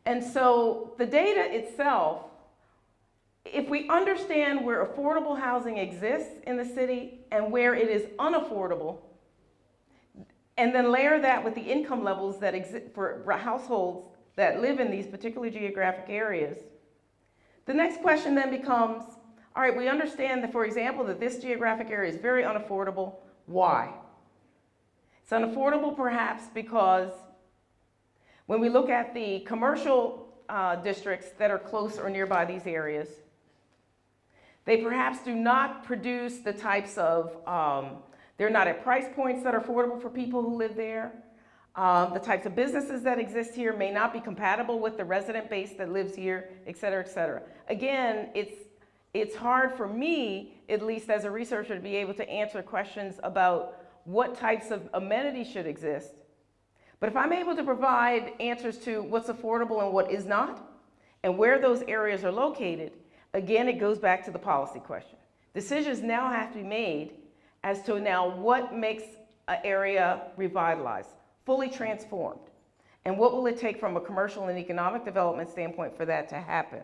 And so the data itself, if we understand where affordable housing exists in the city and where it is unaffordable, and then layer that with the income levels that exist for households that live in these particular geographic areas, the next question then becomes, all right, we understand that, for example, that this geographic area is very unaffordable. Why? It's unaffordable perhaps because when we look at the commercial districts that are close or nearby these areas, they perhaps do not produce the types of, they're not at price points that are affordable for people who live there. The types of businesses that exist here may not be compatible with the resident base that lives here, et cetera, et cetera. Again, it's hard for me, at least as a researcher, to be able to answer questions about what types of amenities should exist. But if I'm able to provide answers to what's affordable and what is not, and where those areas are located, again, it goes back to the policy question. Decisions now have to be made as to now what makes an area revitalized, fully transformed, and what will it take from a commercial and economic development standpoint for that to happen.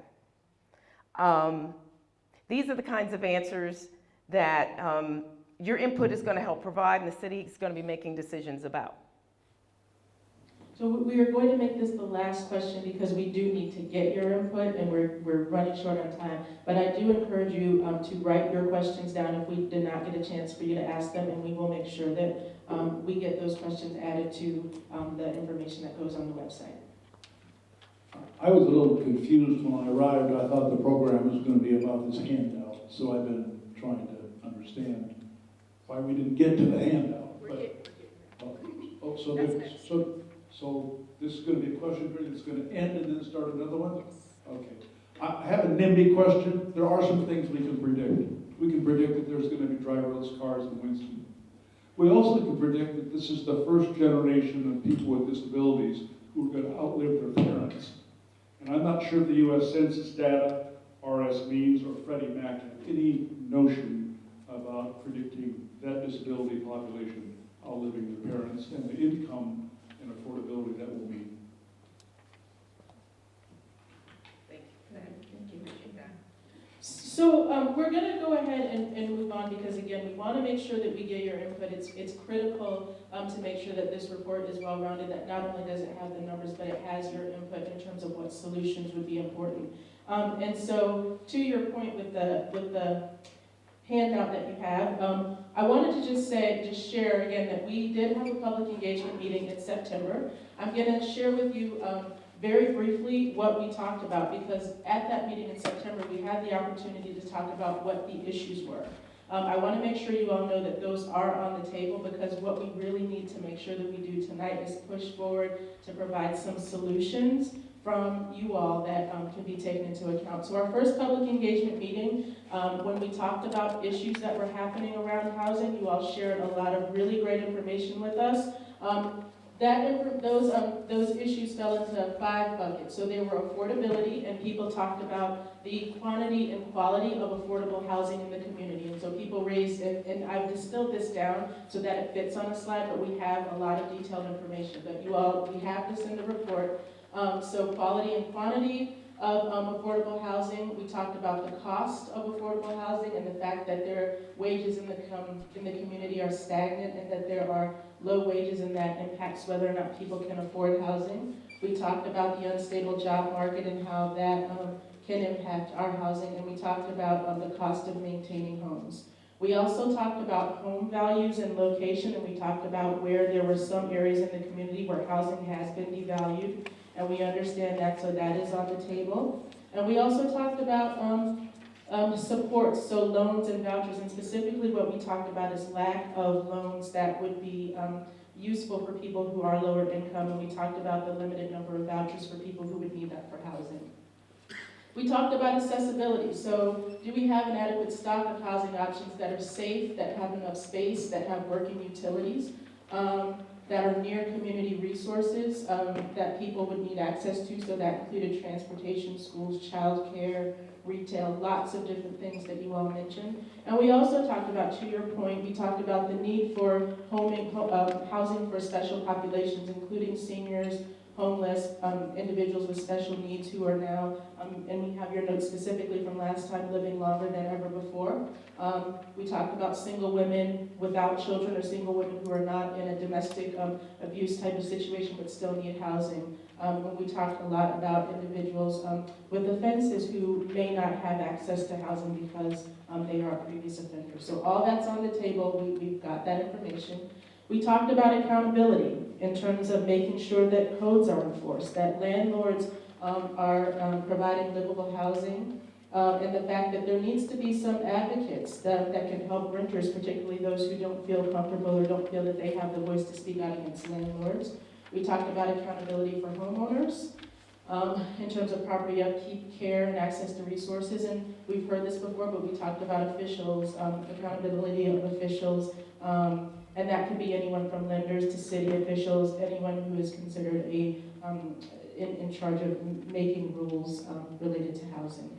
These are the kinds of answers that your input is going to help provide, and the city is going to be making decisions about. So we are going to make this the last question because we do need to get your input and we're running short on time. But I do encourage you to write your questions down if we did not get a chance for you to ask them, and we will make sure that we get those questions added to the information that goes on the website. I was a little confused when I arrived. I thought the program was going to be about this handout, so I've been trying to understand why we didn't get to the handout. So this is going to be a question period that's going to end and then start another one? Okay. I have a NIMBY question. There are some things we can predict. We can predict that there's going to be driverless cars in Winston. We also can predict that this is the first generation of people with disabilities who are going to outlive their parents. And I'm not sure if the U.S. Census data, RS means, or Freddie Mac have any notion about predicting that disability population outliving their parents and the income and affordability that will mean. So we're going to go ahead and move on because, again, we want to make sure that we get your input. It's critical to make sure that this report is well-rounded, that not only does it have the numbers, but it has your input in terms of what solutions would be important. And so to your point with the handout that you have. I wanted to just share again that we did have a public engagement meeting in September. I'm going to share with you very briefly what we talked about, because at that meeting in September, we had the opportunity to talk about what the issues were. I want to make sure you all know that those are on the table, because what we really need to make sure that we do tonight is push forward to provide some solutions from you all that can be taken into account. So our first public engagement meeting, when we talked about issues that were happening around housing, you all shared a lot of really great information with us. Those issues fell into 5 buckets. So they were affordability, and people talked about the quantity and quality of affordable housing in the community. And so people raised, and I've distilled this down so that it fits on a slide, but we have a lot of detailed information. But we have this in the report. So quality and quantity of affordable housing. We talked about the cost of affordable housing and the fact that their wages in the community are stagnant, and that there are low wages, and that impacts whether or not people can afford housing. We talked about the unstable job market and how that can impact our housing, and we talked about the cost of maintaining homes. We also talked about home values and location, and we talked about where there were some areas in the community where housing has been devalued, and we understand that, so that is on the table. And we also talked about supports, so loans and vouchers, and specifically what we talked about is lack of loans that would be useful for people who are lower income, and we talked about the limited number of vouchers for people who would need that for housing. We talked about accessibility, so do we have an adequate stock of housing options that are safe, that have enough space, that have working utilities, that are near community resources that people would need access to, so that included transportation, schools, childcare, retail, lots of different things that you all mentioned. And we also talked about, to your point, we talked about the need for housing for special populations, including seniors, homeless, individuals with special needs who are now, and we have your notes specifically from last time, living longer than ever before. We talked about single women without children, or single women who are not in a domestic abuse type of situation but still need housing. And we talked a lot about individuals with offenses who may not have access to housing because they are previous offenders. So all that's on the table. We've got that information. We talked about accountability in terms of making sure that codes are enforced, that landlords are providing livable housing, and the fact that there needs to be some advocates that can help renters, particularly those who don't feel comfortable or don't feel that they have the voice to speak out against landlords. We talked about accountability for homeowners in terms of property upkeep, care, and access to resources. And we've heard this before, but we talked about officials, accountability of officials, and that could be anyone from lenders to city officials, anyone who is considered in charge of making rules related to housing.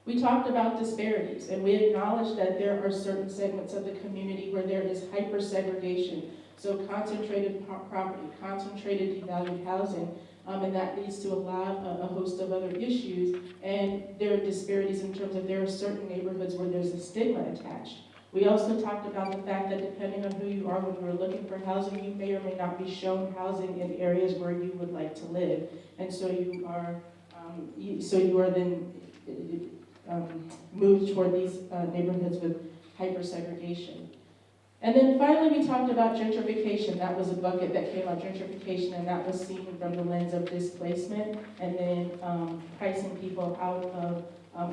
We talked about disparities, and we acknowledged that there are certain segments of the community where there is hyper-segregation, so concentrated property, concentrated devalued housing, and that leads to a host of other issues, and there are disparities in terms of there are certain neighborhoods where there's a stigma attached. We also talked about the fact that depending on who you are when you're looking for housing, you may or may not be shown housing in areas where you would like to live, and so you are then moved toward these neighborhoods with hyper-segregation. And then finally, we talked about gentrification. That was a bucket that came out, gentrification, and that was seen from the lens of displacement, and then pricing people out of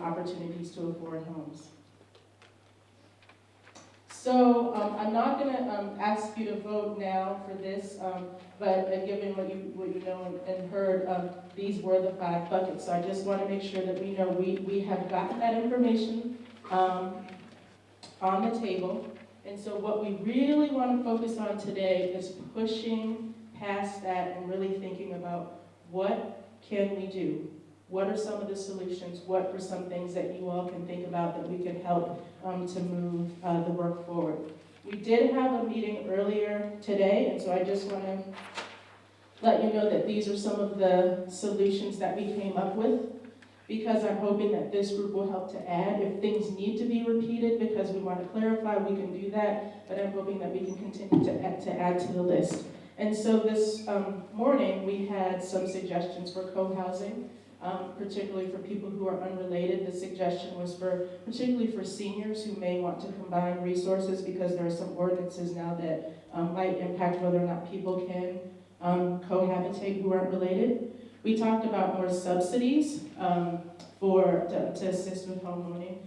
opportunities to afford homes. So I'm not going to ask you to vote now for this, but given what you know and heard, these were the 5 buckets. So I just want to make sure that we know we have gotten that information on the table. And so what we really want to focus on today is pushing past that and really thinking about what can we do? What are some of the solutions? What are some things that you all can think about that we can help to move the work forward? We did have a meeting earlier today, and so I just want to let you know that these are some of the solutions that we came up with, because I'm hoping that this group will help to add. If things need to be repeated because we want to clarify, we can do that, but I'm hoping that we can continue to add to the list. And so this morning, we had some suggestions for co-housing. particularly for people who are unrelated. The suggestion was particularly for seniors who may want to combine resources because there are some ordinances now that might impact whether or not people can cohabitate who aren't related. We talked about more subsidies to assist with homeowning.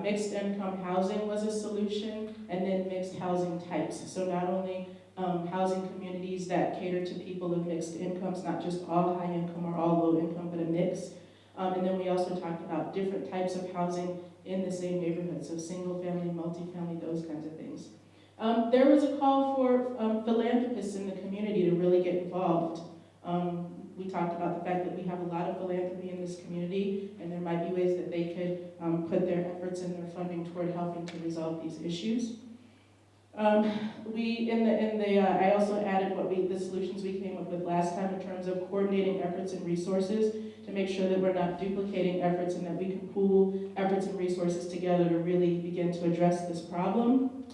Mixed income housing was a solution, and then mixed housing types. So not only housing communities that cater to people of mixed incomes, not just all high income or all low income, but a mix. And then we also talked about different types of housing in the same neighborhood, so single family, multifamily, those kinds of things. There was a call for philanthropists in the community to really get involved. We talked about the fact that we have a lot of philanthropy in this community, and there might be ways that they could put their efforts and their funding toward helping to resolve these issues. I also added the solutions we came up with last time in terms of coordinating efforts and resources to make sure that we're not duplicating efforts and that we can pool efforts and resources together to really begin to address this problem.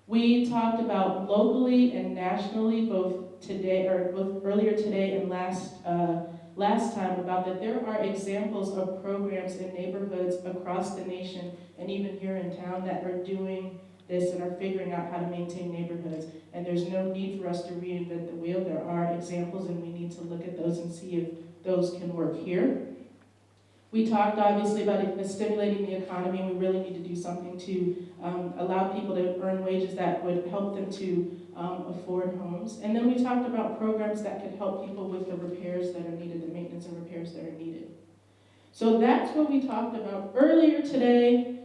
We talked about locally and nationally, both earlier today and last time, about that there are examples of programs in neighborhoods across the nation and even here in town that are doing this and are figuring out how to maintain neighborhoods. And there's no need for us to reinvent the wheel. There are examples, and we need to look at those and see if those can work here. We talked obviously about stimulating the economy. We really need to do something to allow people to earn wages that would help them to afford homes. And then we talked about programs that could help people with the repairs that are needed, the maintenance and repairs that are needed. So that's what we talked about earlier today.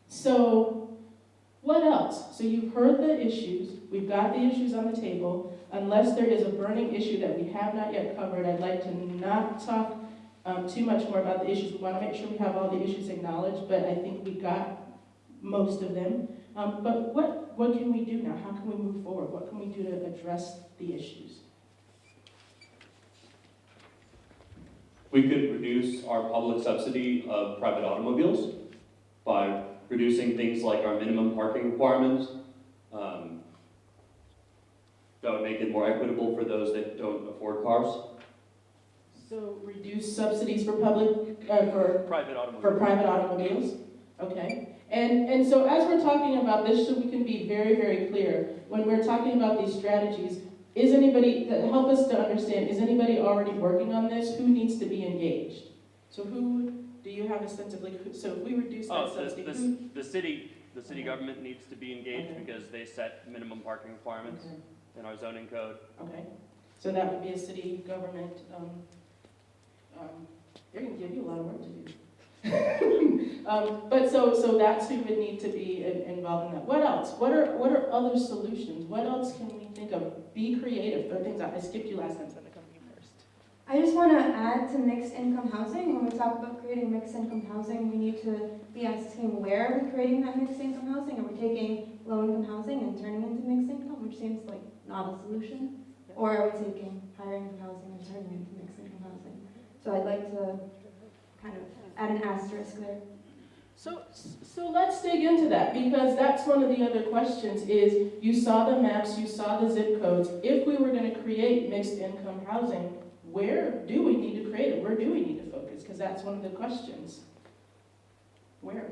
So what else? So you've heard the issues. We've got the issues on the table. Unless there is a burning issue that we have not yet covered, I'd like to not talk too much more about the issues. We want to make sure we have all the issues acknowledged, but I think we got most of them. But what can we do now? How can we move forward? What can we do to address the issues? We could reduce our public subsidy of private automobiles by reducing things like our minimum parking requirements. That would make it more equitable for those that don't afford cars. So reduce subsidies for private automobiles. Okay. And so as we're talking about this, so we can be very, very clear, when we're talking about these strategies, is anybody, help us to understand, is anybody already working on this? Who needs to be engaged? So who, do you have a sense of so if we reduce that subsidy, The city government needs to be engaged because they set minimum parking requirements in our zoning code. Okay. So that would be a city government, they're going to give you a lot of work to do. But so that's who would need to be involved in that. What else? What are other solutions? What else can we think of? Be creative. There are things I skipped you last time, so I'm going to come to you first. I just want to add to mixed income housing. When we talk about creating mixed income housing, we need to be asking where are we creating that mixed income housing? Are we taking low income housing and turning into mixed income, which seems like not a solution? Or are we taking higher income housing and turning into mixed income housing? So I'd like to kind of add an asterisk there. So let's dig into that, because that's one of the other questions is, you saw the maps, you saw the zip codes. If we were going to create mixed income housing, where do we need to create it? Where do we need to focus? Because that's one of the questions. Where?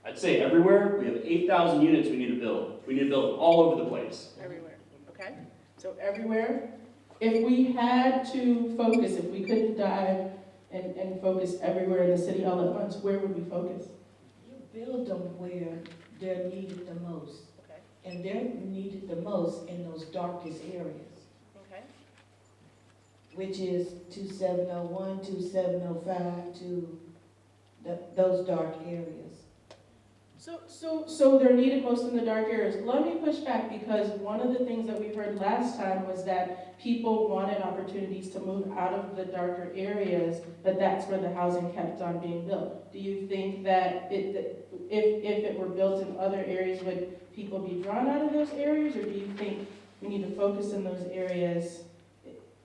I'd say everywhere. We have 8,000 units we need to build. We need to build all over the place. Everywhere, okay? So everywhere. If we had to focus, if we couldn't dive and focus everywhere in the city all at once, where would we focus? You build them where they're needed the most. Okay. And they're needed the most in those darkest areas. Okay. Which is 2701, 2705, those dark areas. So they're needed most in the dark areas. Let me push back, because one of the things that we heard last time was that people wanted opportunities to move out of the darker areas, but that's where the housing kept on being built. Do you think that if it were built in other areas, would people be drawn out of those areas, or do you think we need to focus in those areas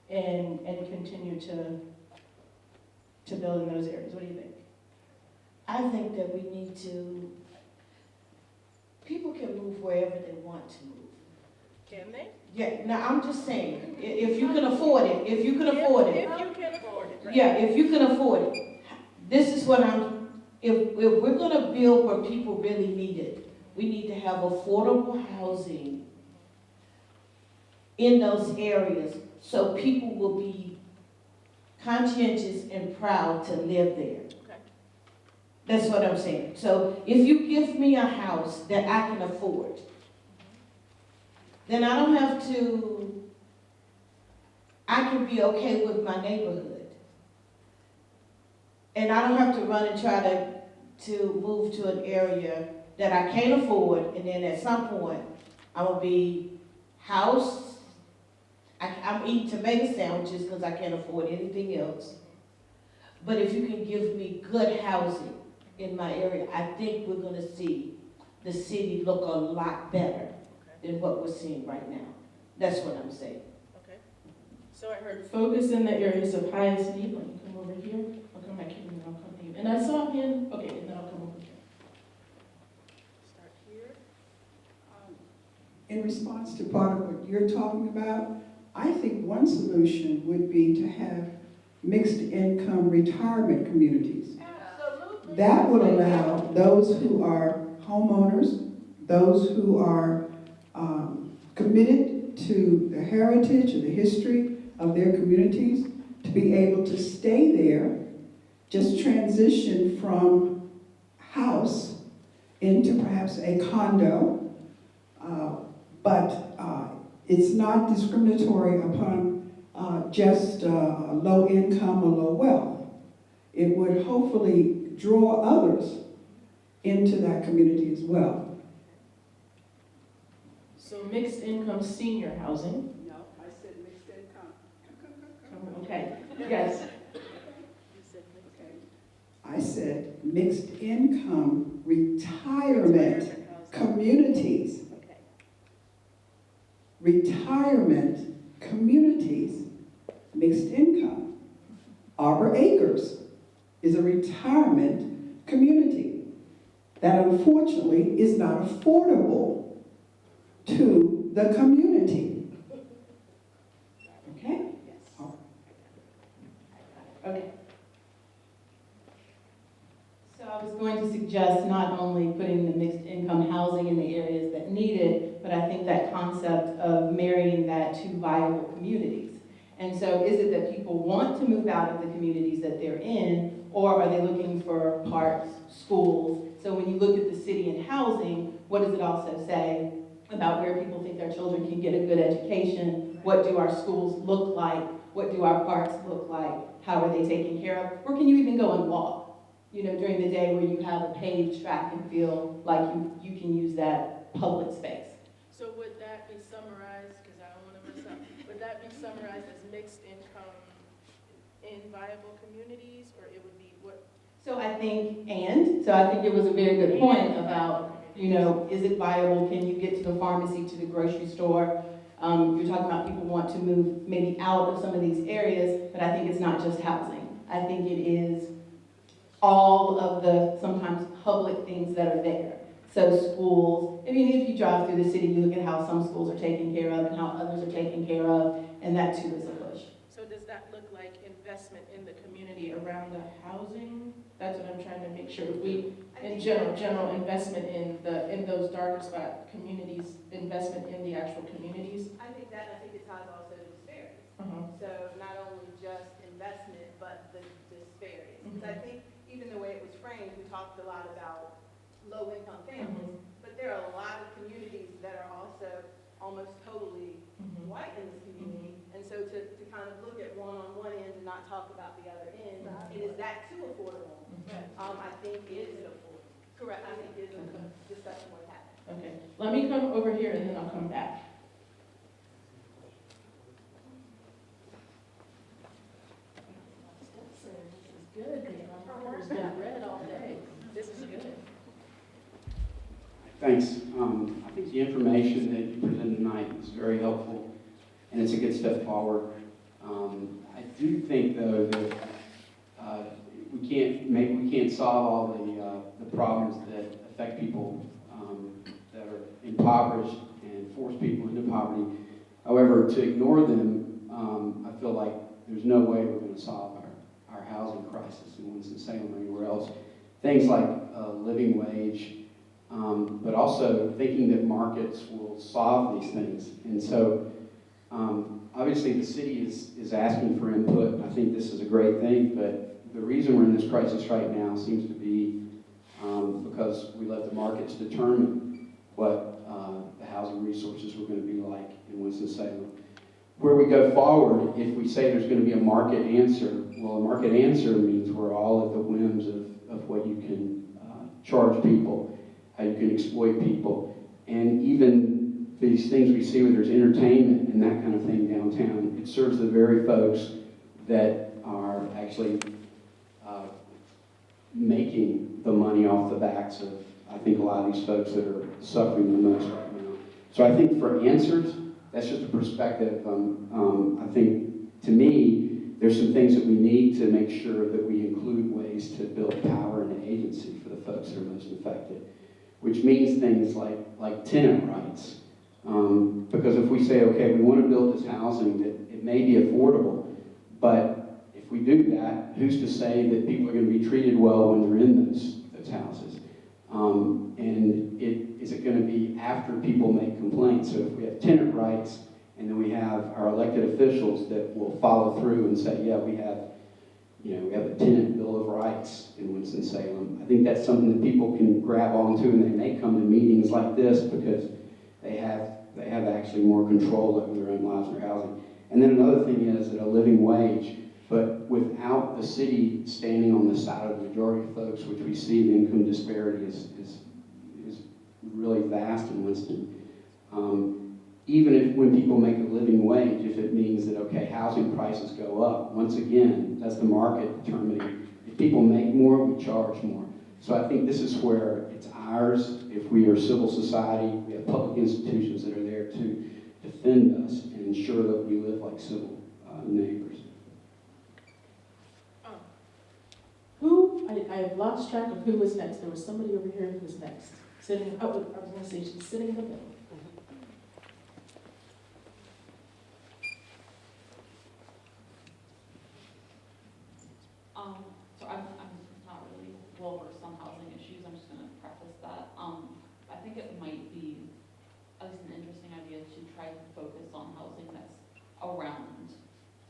and continue to build in those areas? What do you think? I think that we need to, people can move wherever they want to move. Can they? Yeah, now I'm just saying, if you can afford it, if you can afford it. If you can afford it, right? Yeah, if you can afford it. This is what if we're gonna build where people really need it, we need to have affordable housing in those areas, so people will be conscientious and proud to live there. Okay. That's what I'm saying. So if you give me a house that I can afford, then I don't have to, I can be okay with my neighborhood. And I don't have to run and try to move to an area that I can't afford, and then at some point, I'm gonna be housed. I'm eating tomato sandwiches because I can't afford anything else. But if you can give me good housing in my area, I think we're gonna see the city look a lot better than what we're seeing right now. That's what I'm saying. Okay. So I heard focus in the areas of highest need. Let me come over here. I'll come back here and then I'll come to you. And I saw him, okay, and then I'll come over here. Start here. In response to part of what you're talking about, I think one solution would be to have mixed income retirement communities. Absolutely. That would allow those who are homeowners, those who are committed to the heritage and the history of their communities to be able to stay there, just transition from house into perhaps a condo, but it's not discriminatory upon just low income or low wealth. It would hopefully draw others into that community as well. So mixed income senior housing. No, I said mixed income. Okay, yes. I said mixed income retirement communities. Retirement communities, mixed income. Arbor Acres is a retirement community that unfortunately is not affordable to the community. Okay? Yes. Okay. So I was going to suggest not only putting the mixed income housing in the areas that need it, but I think that concept of marrying that to viable communities. And so is it that people want to move out of the communities that they're in, or are they looking for parks, schools? So when you look at the city and housing, what does it also say about where people think their children can get a good education? What do our schools look like? What do our parks look like? How are they taken care of? Or can you even go and walk, you know, during the day where you have a paved track and feel like you can use that public space? So would that be summarized, because I don't want to mess up, would that be summarized as mixed income in viable communities, or it would be what? So I think it was a very good point about, you know, is it viable? Can you get to the pharmacy, to the grocery store? You're talking about people want to move maybe out of some of these areas, but I think it's not just housing. I think it is all of the sometimes public things that are there. So schools, I mean, if you drive through the city, you look at how some schools are taken care of and how others are taken care of, and that too is a push. So does that look like investment in the community around the housing? That's what I'm trying to make sure. We, in general investment in those darker spot communities, investment in the actual communities. I think it ties also to disparities. So not only just investment, but the disparities. Because I think even the way it was framed, we talked a lot about low-income families, but there are a lot of communities that are also almost totally white in this community. And so to kind of look at one on one end and not talk about the other end, and is that too affordable? I think it is affordable. Correct. I think it is a discussion worth having. Okay, let me come over here and then I'll come back. This is good, because my water's been red all day. This is good. Thanks. I think the information that you presented tonight is very helpful, and it's a good step forward. I do think, though, that we can't solve all the problems that affect people that are impoverished and force people into poverty. However, to ignore them, I feel like there's no way we're going to solve our housing crisis in Winston-Salem or anywhere else. Things like living wage, but also thinking that markets will solve these things. And so, obviously, the city is asking for input, and I think this is a great thing, but the reason we're in this crisis right now seems to be because we let the markets determine what the housing resources were going to be like in Winston-Salem. Where we go forward, if we say there's going to be a market answer, well, a market answer means we're all at the whims of what you can charge people, how you can exploit people, and even these things we see where there's entertainment and that kind of thing downtown, it serves the very folks that are actually making the money off the backs of, I think, a lot of these folks that are suffering the most right now. So I think for answers, that's just a perspective. I think, to me, there's some things that we need to make sure that we include ways to build power and agency for the folks that are most affected, which means things like tenant rights. Because if we say, okay, we want to build this housing that it may be affordable, but if we do that, who's to say that people are going to be treated well when they're in those houses? And is it going to be after people make complaints? So if we have tenant rights, and then we have our elected officials that will follow through and say, yeah, we have a tenant bill of rights in Winston-Salem. I think that's something that people can grab onto, and they may come to meetings like this because they have actually more control over their own lives and their housing. And then another thing is that a living wage, but without the city standing on the side of the majority of folks, which we see the income disparity is really vast in Winston. Even when people make a living wage, if it means that, okay, housing prices go up, once again, that's the market determining. If people make more, we charge more. So I think this is where it's ours. If we are civil society, we have public institutions that are there to defend us and ensure that we live like civil neighbors. I have lost track of who was next. There was somebody over here who was next. I was going to say she's sitting in the middle. So I'm not really well versed on housing issues. I'm just going to preface that. I think it might be at least an interesting idea to try to focus on housing that's around,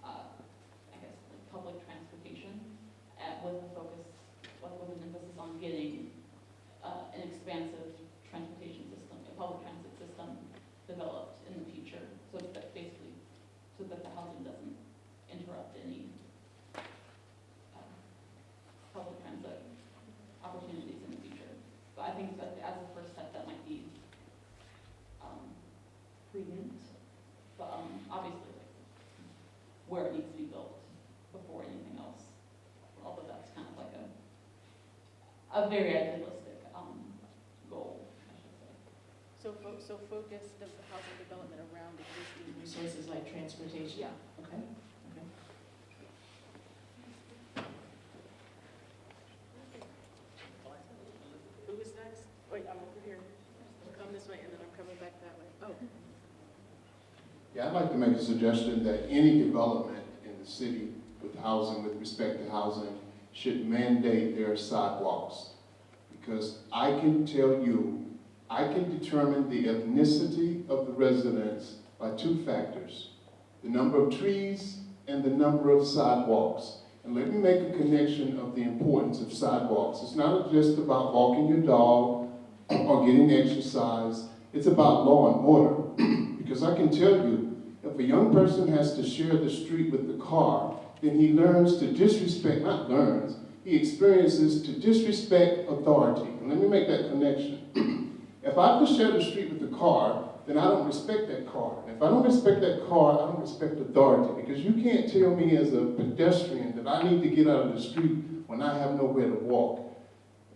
I guess, like public transportation, with a focus, with an emphasis on getting an expansive transportation system, a public transit system developed in the future, so that basically, so that the housing doesn't interrupt any public transit opportunities in the future. But I think that as a first step, that might be prudent. But obviously, like, where it needs to be built before anything else. Although that's kind of like a very idealistic goal, I should say. So focus the housing development around existing resources like transportation? Yeah. Okay. Who is next? Wait, I'm over here. I'm coming this way and then I'm coming back that way. Oh. Yeah, I'd like to make a suggestion that any development in the city with housing, with respect to housing, should mandate their sidewalks. Because I can tell you, I can determine the ethnicity of the residents by two factors: the number of trees and the number of sidewalks. And let me make a connection of the importance of sidewalks. It's not just about walking your dog or getting exercise. It's about law and order. Because I can tell you, if a young person has to share the street with the car, then he learns to disrespect, not learns, he experiences to disrespect authority. And let me make that connection. If I have to share the street with the car, then I don't respect that car. And if I don't respect that car, I don't respect authority. Because you can't tell me as a pedestrian that I need to get out of the street when I have nowhere to walk.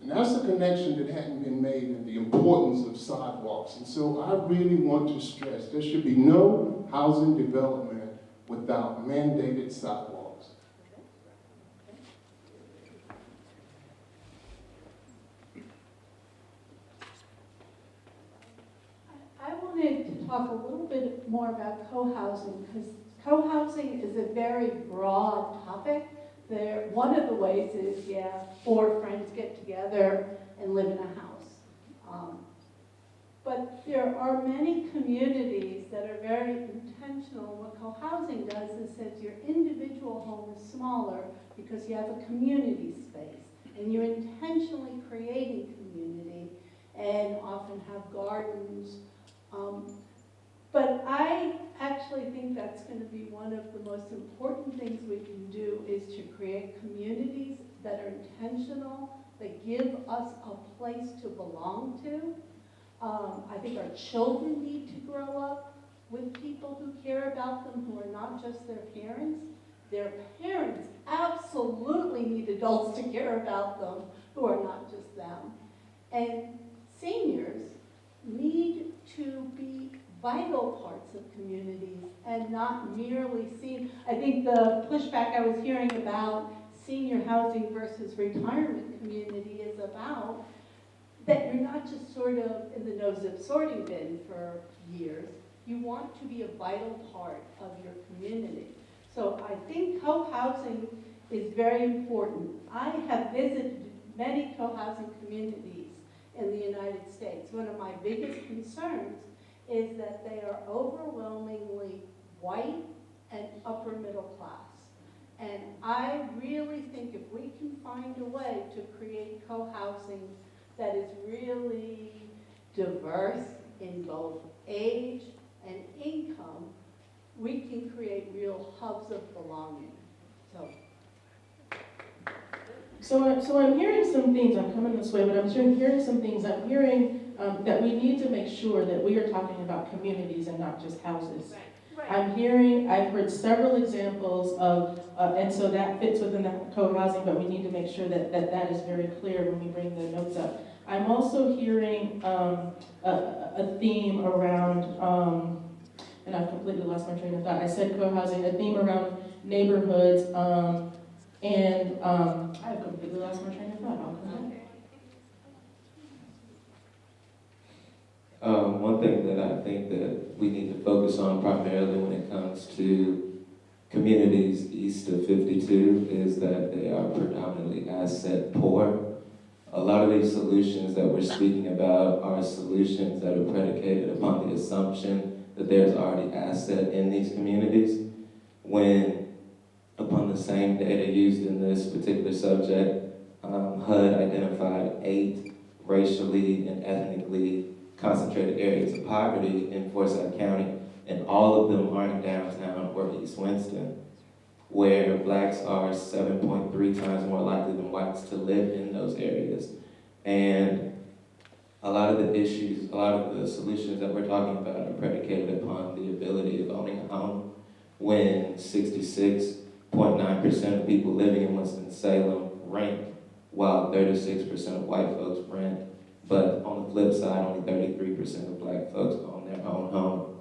And that's a connection that hadn't been made in the importance of sidewalks. And so I really want to stress there should be no housing development without mandated sidewalks. I wanted talk a little bit more about co-housing, because co-housing is a very broad topic. One of the ways is, four friends get together and live in a house. But there are many communities that are very intentional. What co-housing does is that your individual home is smaller because you have a community space, and you're intentionally creating community and often have gardens. But I actually think that's going to be one of the most important things we can do, is to create communities that are intentional, that give us a place to belong to. I think our children need to grow up with people who care about them, who are not just their parents. Their parents absolutely need adults to care about them, who are not just them. And seniors need to be vital parts of communities and not merely seen. I think the pushback I was hearing about senior housing versus retirement community is about that you're not just sort of in the no-zip sorting bin for years. You want to be a vital part of your community. So I think co-housing is very important. I have visited many co-housing communities in the United States. One of my biggest concerns is that they are overwhelmingly white and upper middle class. And I really think if we can find a way to create co-housing that is really diverse in both age and income, we can create real hubs of belonging. So I'm hearing some things, I'm coming this way, but I'm hearing some things. I'm hearing that we need to make sure that we are talking about communities and not just houses. Right. I've heard several examples of, and so that fits within the co-housing, but we need to make sure that that is very clear when we bring the notes up. I'm also hearing a theme around, and I've completely lost my train of thought. I said co-housing, a theme around neighborhoods, and I've completely lost my train of thought. I'll come back. One thing that I think that we need to focus on primarily when it comes to communities east of 52 is that they are predominantly asset poor. A lot of these solutions that we're speaking about are solutions that are predicated upon the assumption that there's already asset in these communities, when upon the same data used in this particular subject, HUD identified 8 racially and ethnically concentrated areas of poverty in Forsyth County, and all of them aren't downtown or East Winston, where blacks are 7.3 times more likely than whites to live in those areas. And a lot of the issues, a lot of the solutions that we're talking about are predicated upon the ability of owning a home, when 66.9% of people living in Winston-Salem rent, while 36% of white folks rent. But on the flip side, only 33% of black folks own their own home.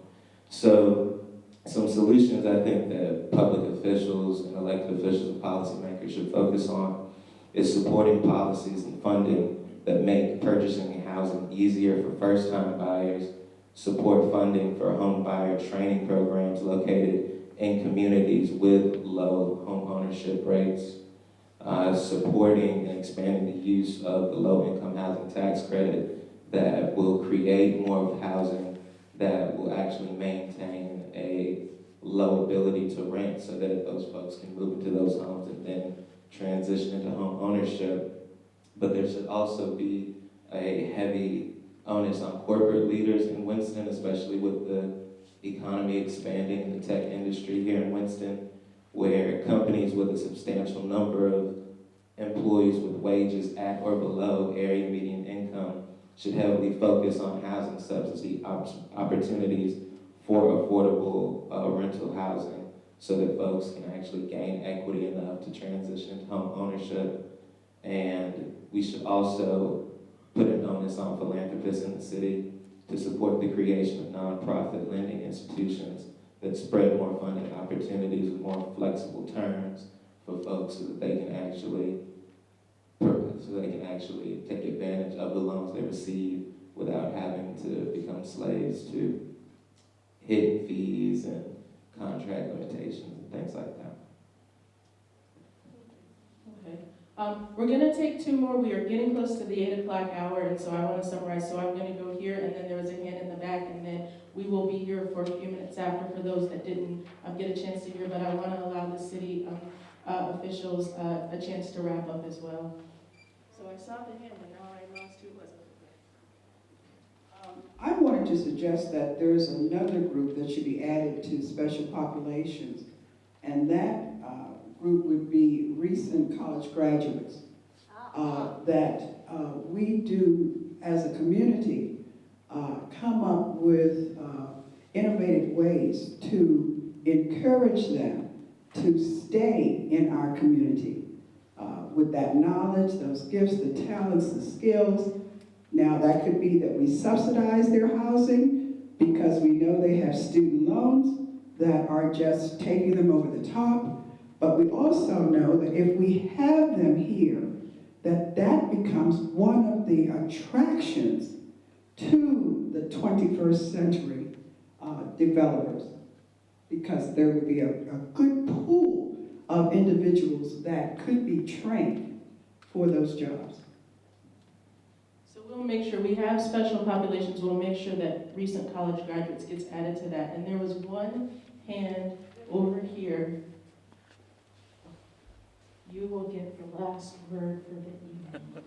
So some solutions I think that public officials and elected officials and policymakers should focus on is supporting policies and funding that make purchasing and housing easier for first-time buyers, support funding for home buyer training programs located in communities with low home ownership rates, supporting and expanding the use of the low-income housing tax credit that will create more of housing that will actually maintain a low ability to rent so that those folks can move into those homes and then transition into home ownership. But there should also be a heavy onus on corporate leaders in Winston, especially with the economy expanding in the tech industry here in Winston, where companies with a substantial number of employees with wages at or below area median income should heavily focus on housing subsidy opportunities for affordable rental housing so that folks can actually gain equity enough to transition to home ownership. And we should also put an onus on philanthropists in the city to support the creation of nonprofit lending institutions that spread more funding opportunities with more flexible terms for folks so that they can actually take advantage of the loans they receive without having to become slaves to hidden fees and contract limitations and things like that. Okay. We're gonna take two more. We are getting close to the 8 o'clock hour, and so I want to summarize. So I'm gonna go here, and then there was a hand in the back, and then we will be here for a few minutes after for those that didn't get a chance to hear, but I want to allow the city officials a chance to wrap up as well. So I saw the hand, but now I lost who was it. I wanted to suggest that there's another group that should be added to special populations, and that group would be recent college graduates. That we do, as a community, come up with innovative ways to encourage them to stay in our community with that knowledge, those gifts, the talents, the skills. Now, that could be that we subsidize their housing because we know they have student loans that are just taking them over the top. But we also know that if we have them here, that becomes one of the attractions to the 21st century developers, because there would be a good pool of individuals that could be trained for those jobs. So we'll make sure we have special populations. We'll make sure that recent college graduates gets added to that. And there was one hand over here. You will get the last word for the evening.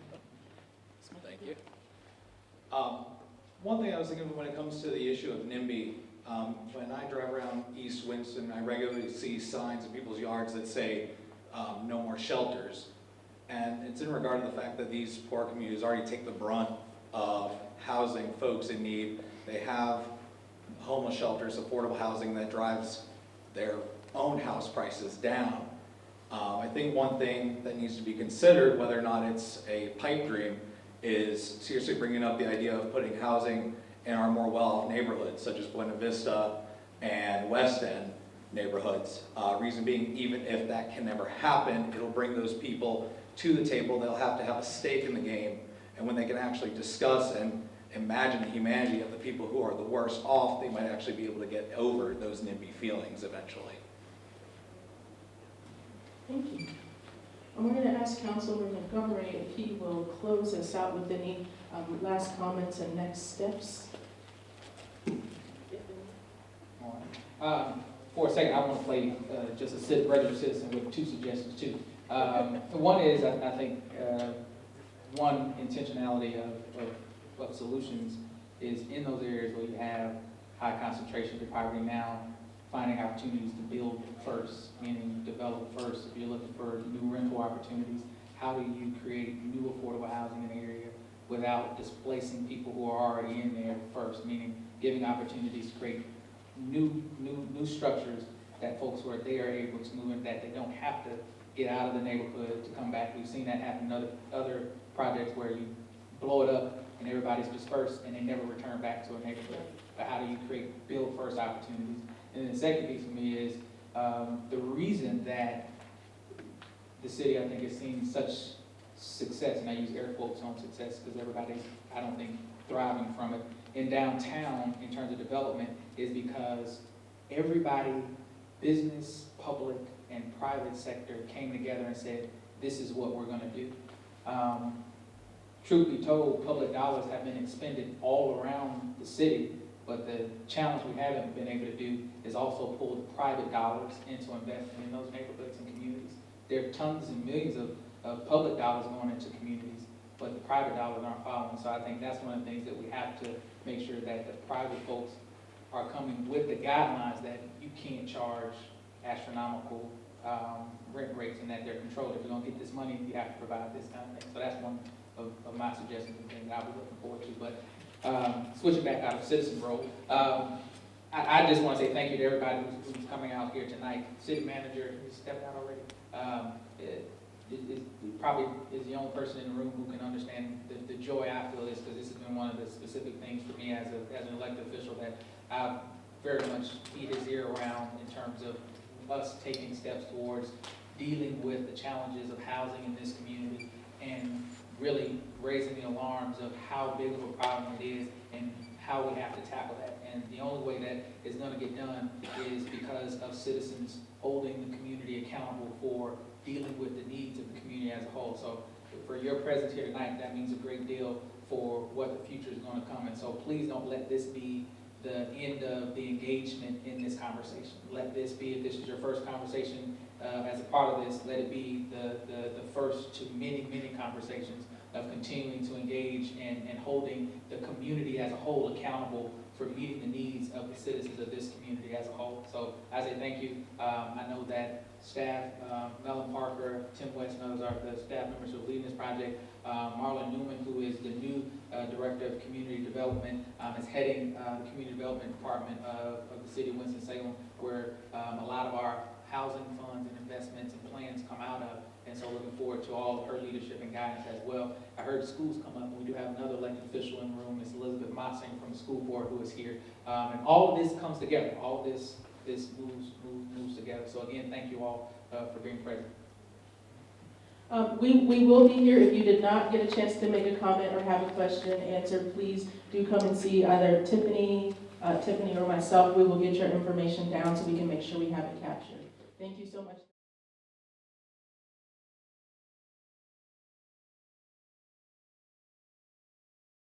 Thank you. One thing I was thinking when it comes to the issue of NIMBY, when I drive around East Winston, I regularly see signs in people's yards that say no more shelters. And it's in regard to the fact that these poor communities already take the brunt of housing folks in need. They have homeless shelters, affordable housing that drives their own house prices down. I think one thing that needs to be considered, whether or not it's a pipe dream, is seriously bringing up the idea of putting housing in our more well-off neighborhoods, such as Buena Vista and West End neighborhoods. Reason being, even if that can never happen, it'll bring those people to the table. They'll have to have a stake in the game. And when they can actually discuss and imagine the humanity of the people who are the worst off, they might actually be able to get over those NIMBY feelings eventually. Thank you. And we're going to ask Councilman Montgomery if he will close us out with any last comments and next steps. For a second, I want to play just a regular citizen with two suggestions too. One is, I think, one intentionality of solutions is in those areas where you have high concentration of poverty now, finding opportunities to build first, meaning develop first. If you're looking for new rental opportunities, how do you create new affordable housing in the area without displacing people who are already in there first, meaning giving opportunities to create new structures that folks who are there are able to move in, that they don't have to get out of the neighborhood to come back. We've seen that happen in other projects where you blow it up and everybody's dispersed and they never return back to a neighborhood. But how do you create build first opportunities? And then the second piece for me is the reason that the city, I think, has seen such success, and I use air quotes on success because everybody's, I don't think, thriving from it, in downtown in terms of development is because everybody, business, public, and private sector came together and said, this is what we're going to do. Truth be told, public dollars have been expended all around the city, but the challenge we haven't been able to do is also pull the private dollars into investing in those neighborhoods and communities. There are tons and millions of public dollars going into communities, but the private dollars aren't following. So I think that's one of the things that we have to make sure that the private folks are coming with the guidelines that you can't charge astronomical rent rates and that they're controlled. If you're going to get this money, you have to provide this kind of thing. So that's one of my suggestions and things I'll be looking forward to. But switching back out of citizen role, I just want to say thank you to everybody who's coming out here tonight. City manager, who's stepped out already, probably is the only person in the room who can understand the joy I feel is, because this has been one of the specific things for me as an elected official that I very much beat his ear around in terms of us taking steps towards dealing with the challenges of housing in this community and really raising the alarms of how big of a problem it is and how we have to tackle that. And the only way that is gonna get done is because of citizens holding the community accountable for dealing with the needs of the community as a whole. So for your presence here tonight, that means a great deal for what the future is gonna come. And so please don't let this be the end of the engagement in this conversation. Let this be, if this is your first conversation as a part of this, let it be the first to many, many conversations of continuing to engage and holding the community as a whole accountable for meeting the needs of the citizens of this community as a whole. So I say thank you. I know that staff, Melon Parker, Tim West, and others are the staff members who are leading this project. Marlon Newman, who is the new Director of Community Development, is heading the Community Development Department of the City of Winston-Salem, where a lot of our housing funds and investments and plans come out of. And so looking forward to all of her leadership and guidance as well. I heard schools come up, and we do have another elected official in the room, Ms. Elizabeth Mossing from the school board, who is here. And all of this comes together. All of this moves together. So again, thank you all for being present. We will be here. If you did not get a chance to make a comment or have a question answered, please do come and see either Tiffany or myself. We will get your information down so we can make sure we have it captured. Thank you so much.